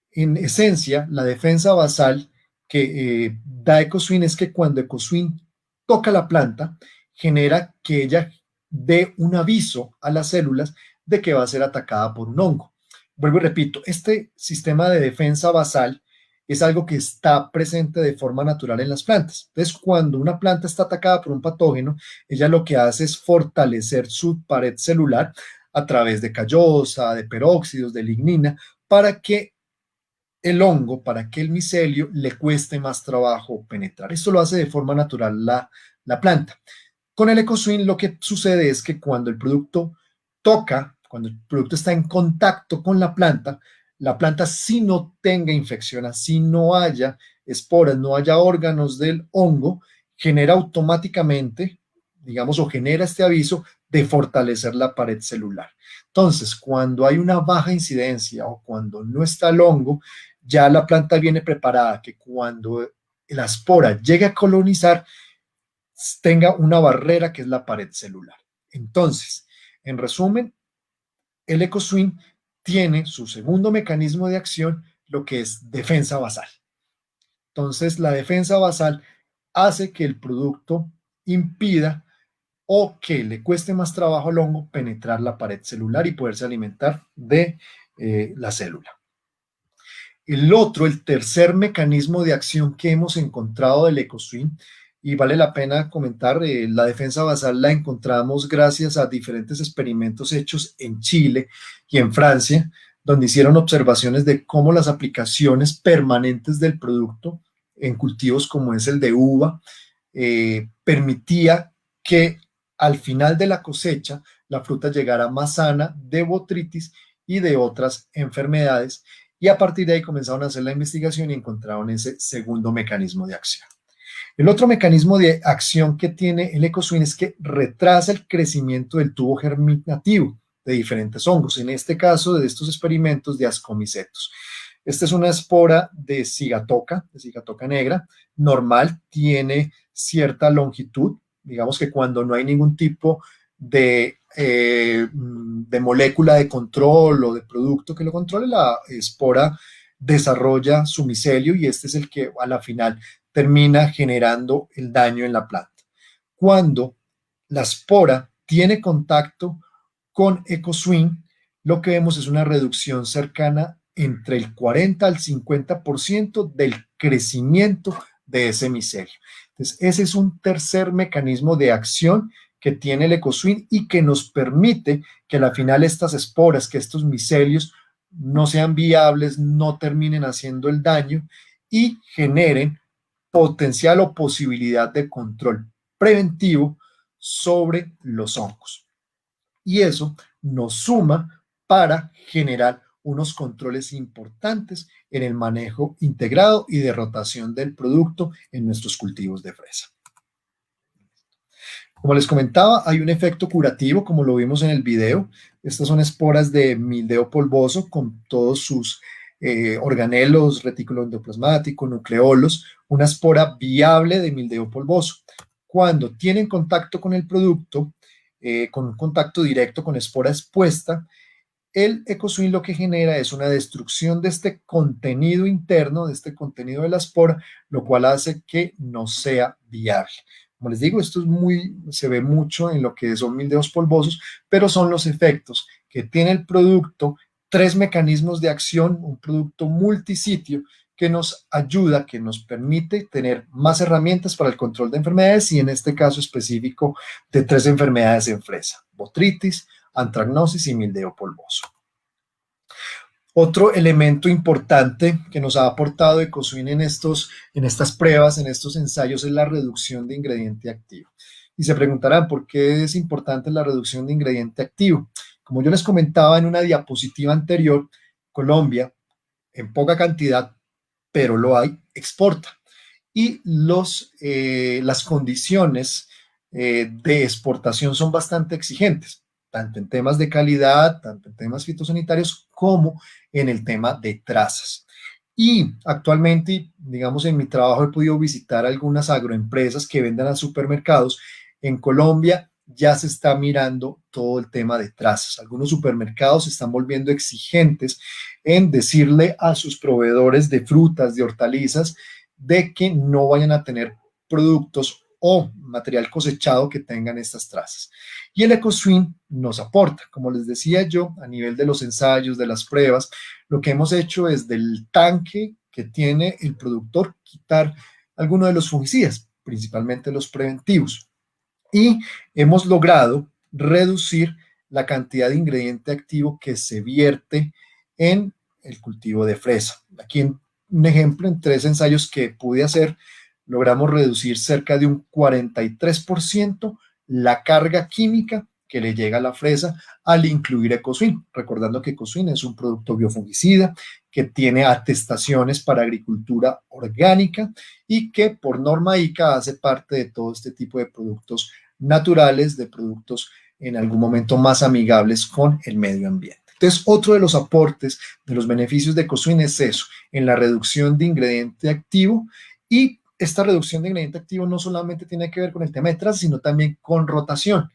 En esencia, la defensa basal que da EcoSwing es que cuando EcoSwing toca la planta, genera que ella dé un aviso a las células de que va a ser atacada por un hongo. Vuelvo y repito, este sistema de defensa basal es algo que está presente de forma natural en las plantas. Entonces, cuando una planta está atacada por un patógeno, ella lo que hace es fortalecer su pared celular a través de callosa, de peróxidos, de lignina, para que el hongo, para que el micelio le cueste más trabajo penetrar. Esto lo hace de forma natural la planta. Con el EcoSwing lo que sucede es que cuando el producto toca, cuando el producto está en contacto con la planta si no tenga infección, así no haya esporas, no haya órganos del hongo, genera automáticamente, digamos, o genera este aviso de fortalecer la pared celular. Entonces, cuando hay una baja incidencia o cuando no está el hongo, ya la planta viene preparada que cuando la espora llegue a colonizar, tenga una barrera que es la pared celular. Entonces, en resumen, el EcoSwing tiene su segundo mecanismo de acción, lo que es defensa basal. Entonces, la defensa basal hace que el producto impida o que le cueste más trabajo al hongo penetrar la pared celular y poderse alimentar de la célula. El tercer mecanismo de acción que hemos encontrado del EcoSwing, y vale la pena comentar, la defensa basal la encontramos gracias a diferentes experimentos hechos en Chile y en Francia, donde hicieron observaciones de cómo las aplicaciones permanentes del producto en cultivos como es el de uva permitía que al final de la cosecha la fruta llegara más sana de botritis y de otras enfermedades, y a partir de ahí comenzaron a hacer la investigación y encontraron ese segundo mecanismo de acción. El otro mecanismo de acción que tiene el EcoSwing es que retrasa el crecimiento del tubo germinativo de diferentes hongos, en este caso de estos experimentos de Ascomycetus. Esta es una espora de Sigatoka negra, normal, tiene cierta longitud, digamos que cuando no hay ningún tipo de molécula de control o de producto que lo controle, la espora desarrolla su micelio y este es el que a la final termina generando el daño en la planta. Cuando la espora tiene contacto con EcoSwing, lo que vemos es una reducción cercana entre el 40 al 50% del crecimiento de ese micelio. Entonces, ese es un tercer mecanismo de acción que tiene el EcoSwing y que nos permite que al final estas esporas, que estos micelios no sean viables, no terminen haciendo el daño y generen potencial o posibilidad de control preventivo sobre los hongos. Y eso nos suma para generar unos controles importantes en el manejo integrado y de rotación del producto en nuestros cultivos de fresa. Como les comentaba, hay un efecto curativo, como lo vimos en el video. Estas son esporas de mildeo polvoso con todos sus organelos, retículo endoplasmático, nucleolos, una espora viable de mildeo polvoso. Cuando tienen contacto con el producto, con un contacto directo con espora expuesta, el EcoSwim lo que genera es una destrucción de este contenido interno, de este contenido de la espora, lo cual hace que no sea viable. Como les digo, esto se ve mucho en lo que son mildeos polvosos, pero son los efectos que tiene el producto, 3 mecanismos de acción, un producto multisitio que nos ayuda, que nos permite tener más herramientas para el control de enfermedades y en este caso específico de 3 enfermedades en fresa: botritis, antracnosis y mildeo polvoso. Otro elemento importante que nos ha aportado EcoSwim en estas pruebas, en estos ensayos, es la reducción de ingrediente activo. Y se preguntarán, ¿por qué es importante la reducción de ingrediente activo? Como yo les comentaba en una diapositiva anterior, Colombia, en poca cantidad, pero lo hay, exporta. Y las condiciones de exportación son bastante exigentes, tanto en temas de calidad, tanto en temas fitosanitarios, como en el tema de trazas. Y actualmente, digamos, en mi trabajo he podido visitar algunas agroempresas que venden a supermercados. En Colombia ya se está mirando todo el tema de trazas. Algunos supermercados se están volviendo exigentes en decirle a sus proveedores de frutas, de hortalizas, de que no vayan a tener productos o material cosechado que tengan estas trazas. Y el EcoSwim nos aporta, como les decía yo, a nivel de los ensayos, de las pruebas, lo que hemos hecho es del tanque que tiene el productor quitar algunos de los fungicidas, principalmente los preventivos. Y hemos logrado reducir la cantidad de ingrediente activo que se vierte en el cultivo de fresa. Aquí un ejemplo, en 3 ensayos que pude hacer, logramos reducir cerca de un 43% la carga química que le llega a la fresa al incluir EcoSwim, recordando que EcoSwim es un producto biofungicida que tiene atestaciones para agricultura orgánica y que por norma ICA hace parte de todo este tipo de productos naturales, de productos en algún momento más amigables con el medio ambiente. Entonces, otro de los aportes, de los beneficios de EcoSwim es eso, en la reducción de ingrediente activo. Y esta reducción de ingrediente activo no solamente tiene que ver con el tema de trazas, sino también con rotación.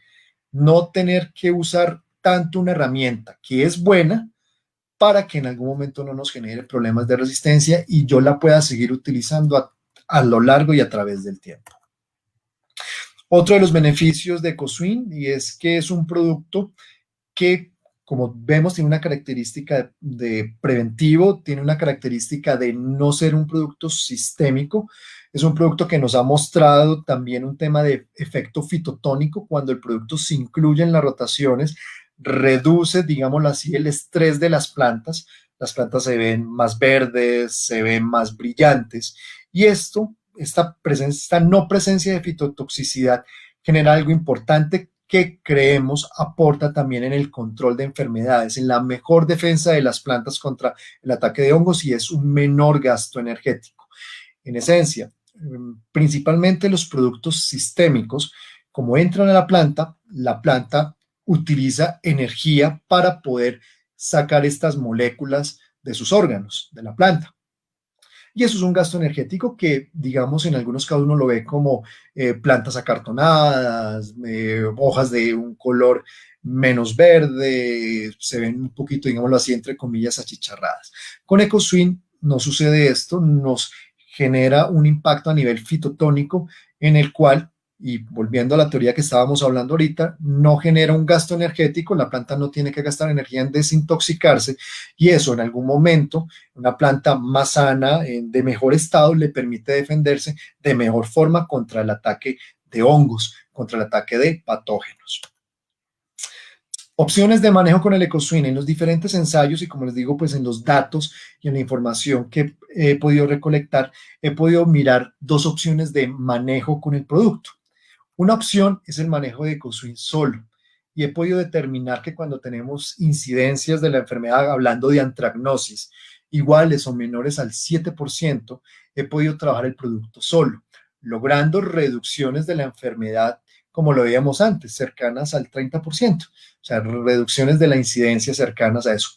No tener que usar tanto una herramienta que es buena para que en algún momento no nos genere problemas de resistencia y yo la pueda seguir utilizando a lo largo y a través del tiempo. Otro de los beneficios de EcoSwim y es que es un producto que, como vemos, tiene una característica de preventivo, tiene una característica de no ser un producto sistémico. Es un producto que nos ha mostrado también un tema de efecto fitotónico. Cuando el producto se incluye en las rotaciones, reduce, digámoslo así, el estrés de las plantas. Las plantas se ven más verdes, se ven más brillantes. Y esta no presencia de fitotoxicidad genera algo importante que creemos aporta también en el control de enfermedades, en la mejor defensa de las plantas contra el ataque de hongos y es un menor gasto energético. En esencia, principalmente los productos sistémicos, como entran a la planta utiliza energía para poder sacar estas moléculas de sus órganos, de la planta. Y eso es un gasto energético que, digamos, en algunos casos uno lo ve como plantas acartonadas, hojas de un color menos verde, se ven un poquito, digámoslo así, entre comillas, achicharradas. Con EcoSwim no sucede esto, nos genera un impacto a nivel fitotónico en el cual, y volviendo a la teoría que estábamos hablando ahorita, no genera un gasto energético, la planta no tiene que gastar energía en desintoxicarse y eso en algún momento, una planta más sana, de mejor estado, le permite defenderse de mejor forma contra el ataque de hongos, contra el ataque de patógenos. Opciones de manejo con el EcoSwim en los diferentes ensayos y como les digo, pues en los datos y en la información que he podido recolectar, he podido mirar 2 opciones de manejo con el producto. Una opción es el manejo de EcoSwim solo y he podido determinar que cuando tenemos incidencias de la enfermedad, hablando de antracnosis, iguales o menores al 7%, he podido trabajar el producto solo, logrando reducciones de la enfermedad como lo veíamos antes, cercanas al 30%, o sea, reducciones de la incidencia cercanas a eso.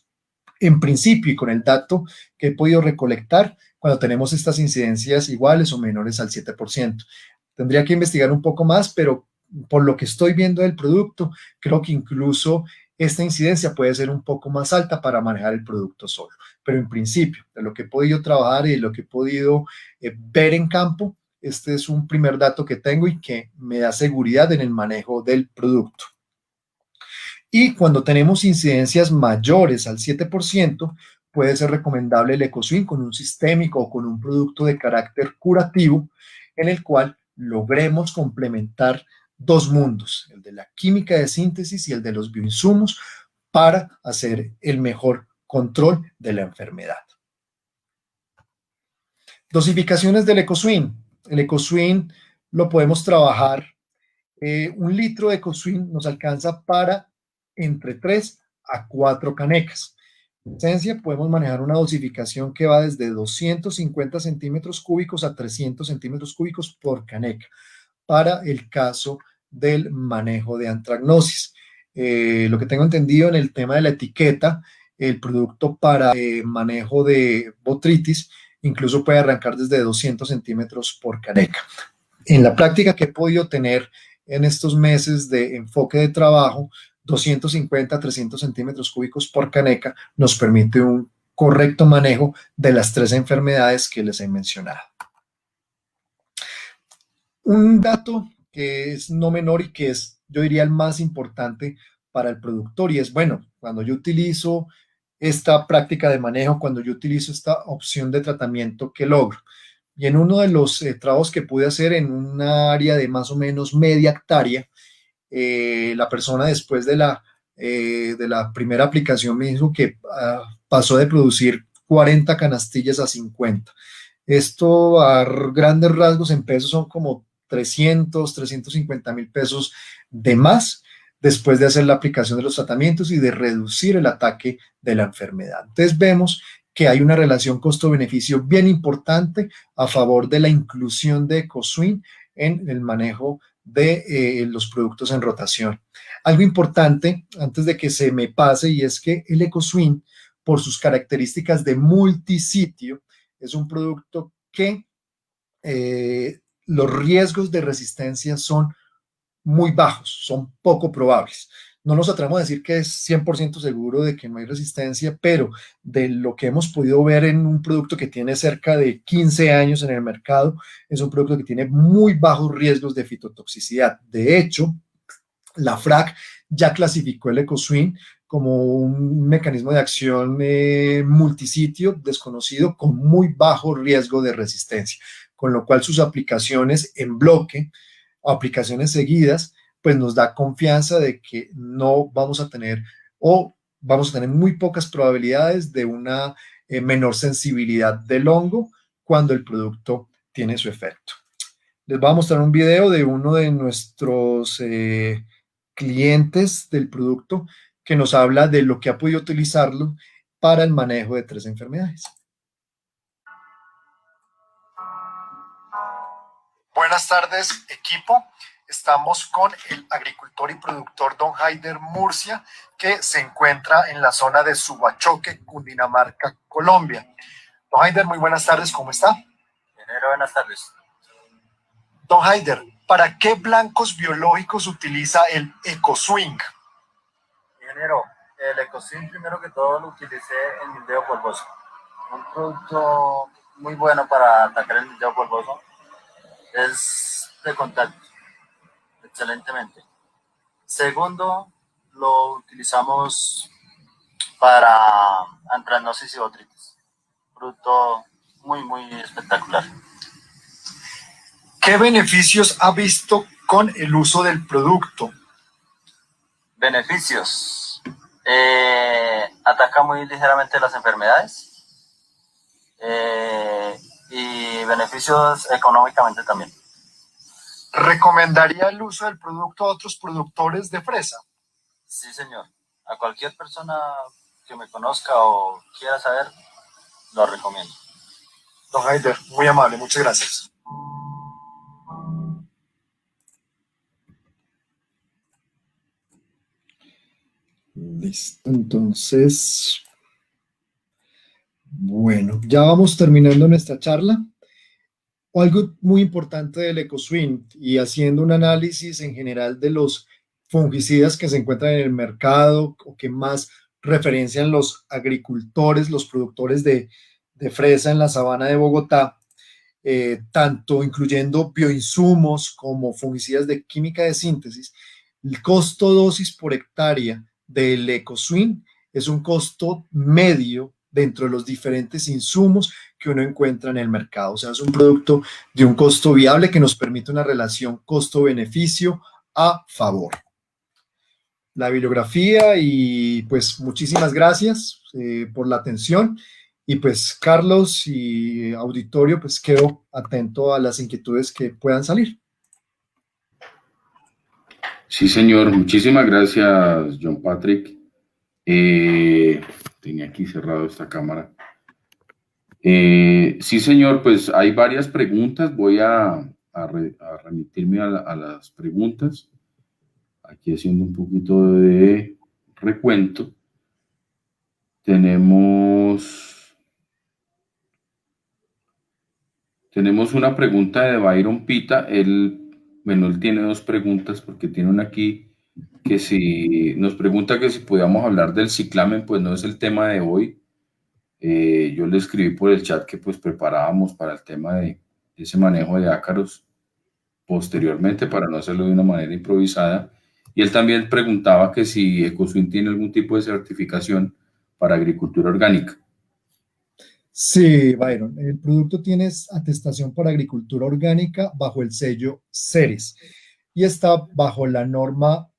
En principio, y con el dato que he podido recolectar, cuando tenemos estas incidencias iguales o menores al 7%. Tendría que investigar un poco más, pero por lo que estoy viendo del producto, creo que incluso esta incidencia puede ser un poco más alta para manejar el producto solo. Pero en principio, de lo que he podido trabajar y de lo que he podido ver en campo, este es un primer dato que tengo y que me da seguridad en el manejo del producto. Y cuando tenemos incidencias mayores al 7%, puede ser recomendable el EcoSwing con un sistémico o con un producto de carácter curativo en el cual logremos complementar dos mundos, el de la química de síntesis y el de los bioinsumos, para hacer el mejor control de la enfermedad. Dosificaciones del EcoSwing. El EcoSwing lo podemos trabajar. Un litro de EcoSwing nos alcanza para entre 3 a 4 canecas. En esencia, podemos manejar una dosificación que va desde 250 centímetros cúbicos a 300 centímetros cúbicos por caneca para el caso del manejo de antragnosis. Lo que tengo entendido en el tema de la etiqueta, el producto para manejo de botritis incluso puede arrancar desde 200 centímetros por caneca. En la práctica que he podido tener en estos meses de enfoque de trabajo, 250 a 300 centímetros cúbicos por caneca nos permite un correcto manejo de las 3 enfermedades que les he mencionado. Un dato que es no menor y que es, yo diría, el más importante para el productor y es, bueno, cuando yo utilizo esta práctica de manejo, cuando yo utilizo esta opción de tratamiento, ¿qué logro? Y en uno de los trabajos que pude hacer en un área de más o menos media hectárea, la persona después de la primera aplicación me dijo que pasó de producir 40 canastillas a 50. Esto a grandes rasgos en pesos son como 350 mil pesos de más después de hacer la aplicación de los tratamientos y de reducir el ataque de la enfermedad. Entonces vemos que hay una relación costo-beneficio bien importante a favor de la inclusión de EcoSwing en el manejo de los productos en rotación. Algo importante antes de que se me pase y es que el EcoSwing, por sus características de multisitio, es un producto que los riesgos de resistencia son muy bajos, son poco probables. No nos atrevemos a decir que es 100% seguro de que no hay resistencia, pero de lo que hemos podido ver en un producto que tiene cerca de 15 años en el mercado, es un producto que tiene muy bajos riesgos de fitotoxicidad. De hecho, la FRAC ya clasificó el EcoSwing como un mecanismo de acción multisitio desconocido con muy bajo riesgo de resistencia, con lo cual sus aplicaciones en bloque o aplicaciones seguidas, pues nos da confianza de que no vamos a tener o vamos a tener muy pocas probabilidades de una menor sensibilidad del hongo cuando el producto tiene su efecto. Les voy a mostrar un video de uno de nuestros clientes del producto que nos habla de lo que ha podido utilizarlo para el manejo de 3 enfermedades. Buenas tardes, equipo. Estamos con el agricultor y productor Don Haider Murcia, que se encuentra en la zona de Subachoque, Cundinamarca, Colombia. Don Haider, muy buenas tardes, ¿cómo está? Ingeniero, buenas tardes. Don Haider, ¿para qué blancos biológicos utiliza el EcoSwing? Ingeniero, el EcoSwing primero que todo lo utilicé en milteo polvoso. Un producto muy bueno para atacar el milteo polvoso. Es de contacto, excelentemente. Segundo, lo utilizamos para antracnosis y botritis. Producto muy espectacular. ¿Qué beneficios ha visto con el uso del producto? Beneficios. Ataca muy ligeramente las enfermedades. Y beneficios económicamente también. ¿Recomendaría el uso del producto a otros productores de fresa? Sí, señor. A cualquier persona que me conozca o quiera saber, lo recomiendo. Don Haider, muy amable, muchas gracias. Listo, entonces, bueno, ya vamos terminando nuestra charla. Algo muy importante del EcoSwing y haciendo un análisis en general de los fungicidas que se encuentran en el mercado o que más referencian los agricultores, los productores de fresa en la sabana de Bogotá, tanto incluyendo bioinsumos como fungicidas de química de síntesis, el costo dosis por hectárea del EcoSwing es un costo medio dentro de los diferentes insumos que uno encuentra en el mercado. O sea, es un producto de un costo viable que nos permite una relación costo-beneficio a favor. La bibliografía y pues muchísimas gracias por la atención y pues Carlos y auditorio, pues quedo atento a las inquietudes que puedan salir. Sí, señor. Muchísimas gracias, John Patrick. Tenía aquí cerrado esta cámara. Sí, señor, pues hay varias preguntas. Voy a remitirme a las preguntas. Aquí haciendo un poquito de recuento. Tenemos una pregunta de Byron Pita. Él tiene dos preguntas porque tiene una aquí que si nos pregunta que si podíamos hablar del ciclamen, pues no es el tema de hoy. Yo le escribí por el chat que pues preparábamos para el tema de ese manejo de ácaros posteriormente para no hacerlo de una manera improvisada. Y él también preguntaba que si EcoSwing tiene algún tipo de certificación para agricultura orgánica. Sí, Byron, el producto tiene atestación para agricultura orgánica bajo el sello CERES y está bajo la norma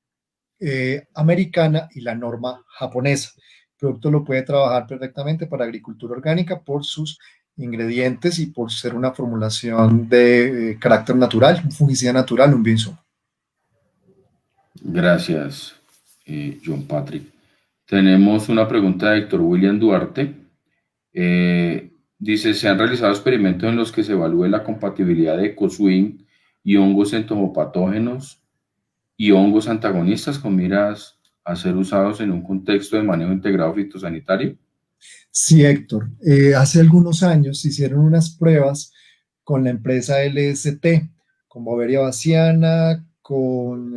americana y la norma japonesa. El producto lo puede trabajar perfectamente para agricultura orgánica por sus ingredientes y por ser una formulación de carácter natural, un fungicida natural, un bioinsumo. Gracias, John Patrick. Tenemos una pregunta de Héctor William Duarte. Dice, ¿se han realizado experimentos en los que se evalúe la compatibilidad de EcoSwing y hongos entomopatógenos y hongos antagonistas con miras a ser usados en un contexto de manejo integrado fitosanitario? Sí, Héctor. Hace algunos años se hicieron unas pruebas con la empresa LST, con Boveria bassiana, con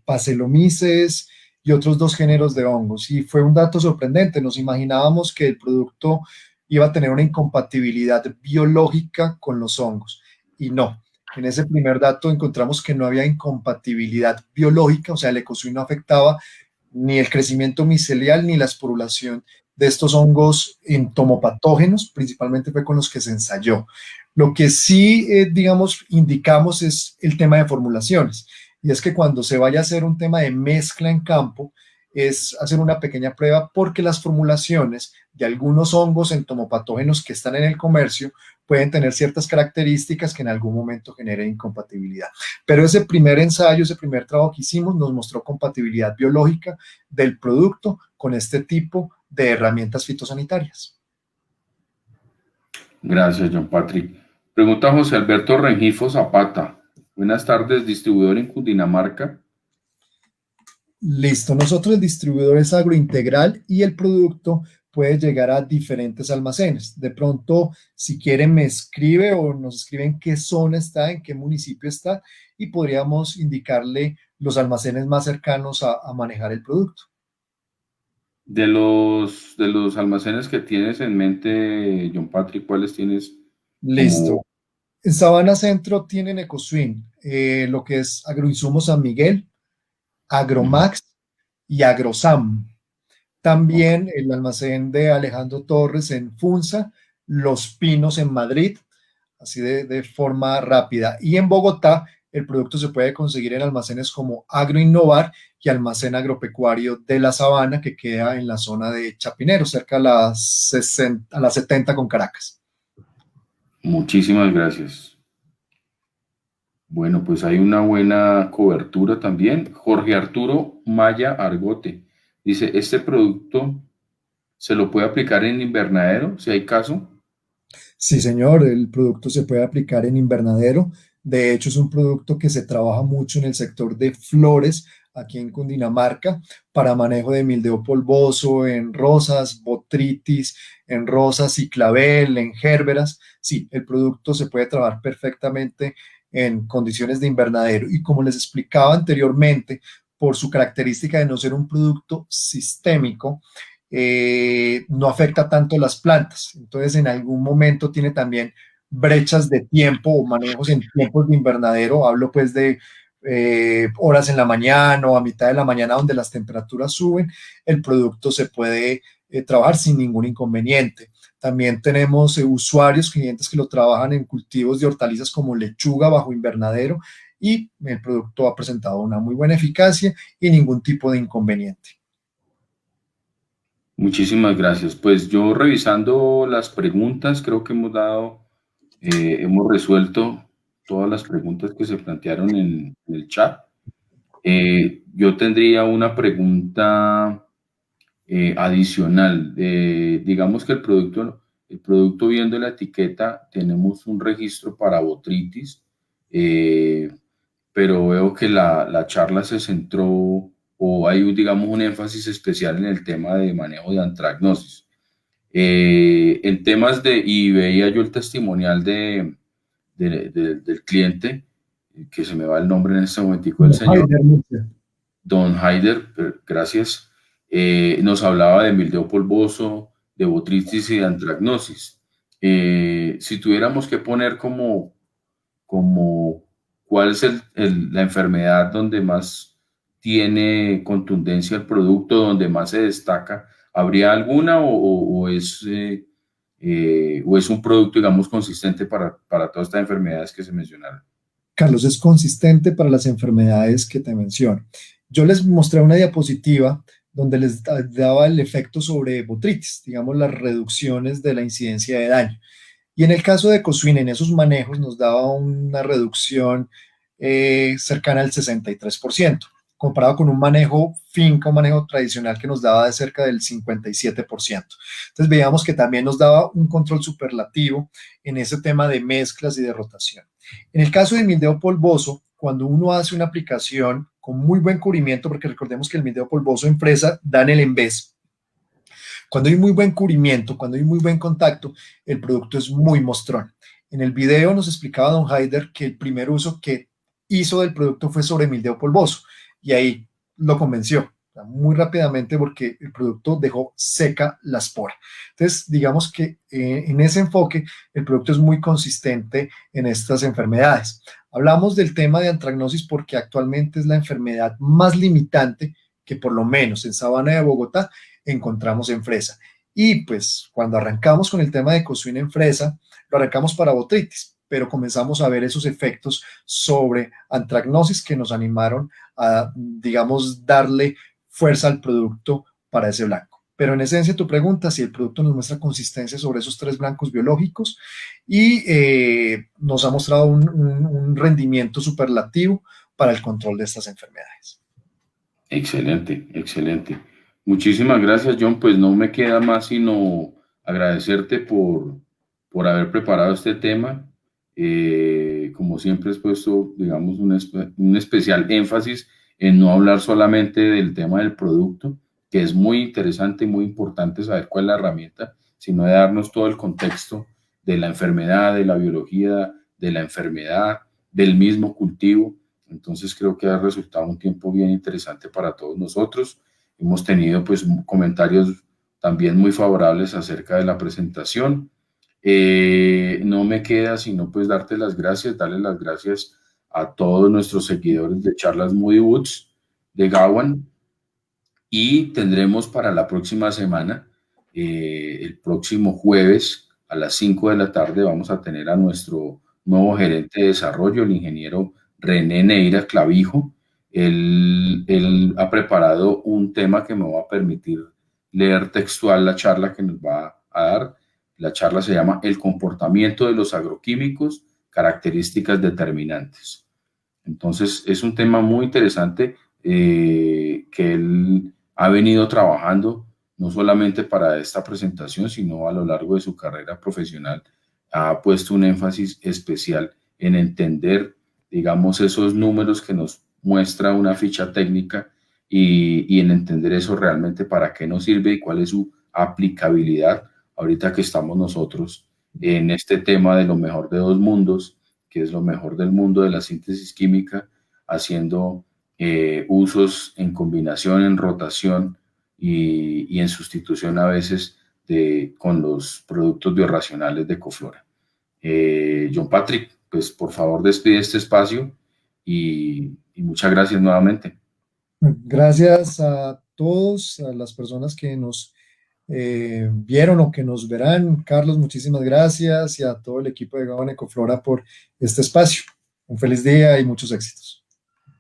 Pacelomyces y otros 2 géneros de hongos. Y fue un dato sorprendente. Nos imaginábamos que el producto iba a tener una incompatibilidad biológica con los hongos. Y no. En ese primer dato encontramos que no había incompatibilidad biológica, o sea, el EcoSwing no afectaba ni el crecimiento micelial ni la esporulación de estos hongos entomopatógenos, principalmente fue con los que se ensayó. Lo que sí, digamos, indicamos es el tema de formulaciones, y es que cuando se vaya a hacer un tema de mezcla en campo, es hacer una pequeña prueba porque las formulaciones de algunos hongos entomopatógenos que están en el comercio pueden tener ciertas características que en algún momento generen incompatibilidad. Pero ese primer ensayo, ese primer trabajo que hicimos nos mostró compatibilidad biológica del producto con este tipo de herramientas fitosanitarias. Gracias, John Patrick. Pregunta José Alberto Rengifo Zapata. Buenas tardes, distribuidor en Cundinamarca. Listo, nosotros el distribuidor es agrointegral y el producto puede llegar a diferentes almacenes. De pronto, si quieren, me escribe o nos escribe en qué zona está, en qué municipio está y podríamos indicarle los almacenes más cercanos a manejar el producto. De los almacenes que tienes en mente, John Patrick, ¿cuáles tienes? Listo. En Sabana Centro tienen EcoSwing, lo que es Agroinsumos San Miguel, Agromax y Agrosam. También el almacén de Alejandro Torres en Funza, Los Pinos en Madrid, así de forma rápida. Y en Bogotá el producto se puede conseguir en almacenes como Agroinnovar y Almacén Agropecuario de la Sabana, que queda en la zona de Chapinero, cerca a la 70 con Caracas. Muchísimas gracias. Bueno, pues hay una buena cobertura también. Jorge Arturo Maya Argote dice, ¿este producto se lo puede aplicar en invernadero, si hay caso? Sí, señor, el producto se puede aplicar en invernadero. De hecho, es un producto que se trabaja mucho en el sector de flores aquí en Cundinamarca para manejo de mildew polvoso en rosas, botrytis, en rosas y clavel, en gérberas. Sí, el producto se puede trabajar perfectamente en condiciones de invernadero y como les explicaba anteriormente, por su característica de no ser un producto sistémico, no afecta tanto las plantas. Entonces, en algún momento tiene también brechas de tiempo o manejos en tiempos de invernadero. Hablo pues de horas en la mañana o a mitad de la mañana donde las temperaturas suben, el producto se puede trabajar sin ningún inconveniente. También tenemos usuarios, clientes que lo trabajan en cultivos de hortalizas como lechuga bajo invernadero y el producto ha presentado una muy buena eficacia y ningún tipo de inconveniente. Muchísimas gracias. Pues yo revisando las preguntas, creo que hemos resuelto todas las preguntas que se plantearon en el chat. Yo tendría una pregunta adicional. Digamos que el producto viendo la etiqueta, tenemos un registro para botrytis, pero veo que la charla se centró o hay, digamos, un énfasis especial en el tema de manejo de antracnosis. En temas y veía yo el testimonial del cliente, que se me va el nombre en este momentico del señor, Don Haider, gracias, nos hablaba de mildew polvoso, de botrytis y de antracnosis. Si tuviéramos que poner como cuál es la enfermedad donde más tiene contundencia el producto, donde más se destaca, ¿habría alguna o es un producto, digamos, consistente para todas estas enfermedades que se mencionaron? Carlos, es consistente para las enfermedades que te menciono. Yo les mostré una diapositiva donde les daba el efecto sobre botrytis, digamos, las reducciones de la incidencia de daño. Y en el caso de Ecoswine, en esos manejos nos daba una reducción cercana al 63%, comparado con un manejo finca, un manejo tradicional que nos daba de cerca del 57%. Entonces veíamos que también nos daba un control superlativo en ese tema de mezclas y de rotación. En el caso de mildew polvoso, cuando uno hace una aplicación con muy buen cubrimiento, porque recordemos que el mildew polvoso en fresa da en el envés, cuando hay muy buen cubrimiento, cuando hay muy buen contacto, el producto es muy mostrón. En el video nos explicaba Don Haider que el primer uso que hizo del producto fue sobre mildew polvoso y ahí lo convenció muy rápidamente porque el producto dejó seca la espora. Entonces, digamos que en ese enfoque el producto es muy consistente en estas enfermedades. Hablamos del tema de antracnosis porque actualmente es la enfermedad más limitante que por lo menos en Sabana de Bogotá encontramos en fresa. Y pues cuando arrancamos con el tema de Ecoswine en fresa, lo arrancamos para botrytis, pero comenzamos a ver esos efectos sobre antracnosis que nos animaron a, digamos, darle fuerza al producto para ese blanco. Pero en esencia tu pregunta, si el producto nos muestra consistencia sobre esos 3 blancos biológicos y nos ha mostrado un rendimiento superlativo para el control de estas enfermedades. Excelente, excelente. Muchísimas gracias, John. Pues no me queda más sino agradecerte por haber preparado este tema. Como siempre, has puesto, digamos, un especial énfasis en no hablar solamente del tema del producto, que es muy interesante y muy importante saber cuál es la herramienta, sino de darnos todo el contexto de la enfermedad, de la biología, de la enfermedad, del mismo cultivo. Entonces creo que ha resultado un tiempo bien interesante para todos nosotros. Hemos tenido pues comentarios también muy favorables acerca de la presentación. No me queda sino pues darles las gracias a todos nuestros seguidores de Charlas Moody Woods de Gowan, y tendremos para la próxima semana, el próximo jueves a las 5 de la tarde, vamos a tener a nuestro nuevo gerente de desarrollo, el ingeniero René Neira Clavijo. Él ha preparado un tema que me va a permitir leer textual la charla que nos va a dar. La charla se llama El comportamiento de los agroquímicos, características determinantes. Entonces es un tema muy interesante que él ha venido trabajando no solamente para esta presentación, sino a lo largo de su carrera profesional. Ha puesto un énfasis especial en entender digamos, esos números que nos muestra una ficha técnica y en entender eso realmente para qué nos sirve y cuál es su aplicabilidad ahorita que estamos nosotros en este tema de lo mejor de dos mundos, que es lo mejor del mundo de la síntesis química, haciendo usos en combinación, en rotación y en sustitución a veces con los productos biorracionales de Ecoflora. John Patrick, pues por favor despide este espacio y muchas gracias nuevamente. Gracias a todos, a las personas que nos vieron o que nos verán. Carlos, muchísimas gracias y a todo el equipo de Gabon Ecoflora por este espacio. Un feliz día y muchos éxitos.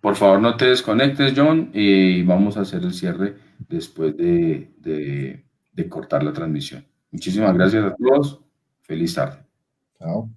Por favor, no te desconectes, John, y vamos a hacer el cierre después de cortar la transmisión. Muchísimas gracias a todos. Feliz tarde. Chao.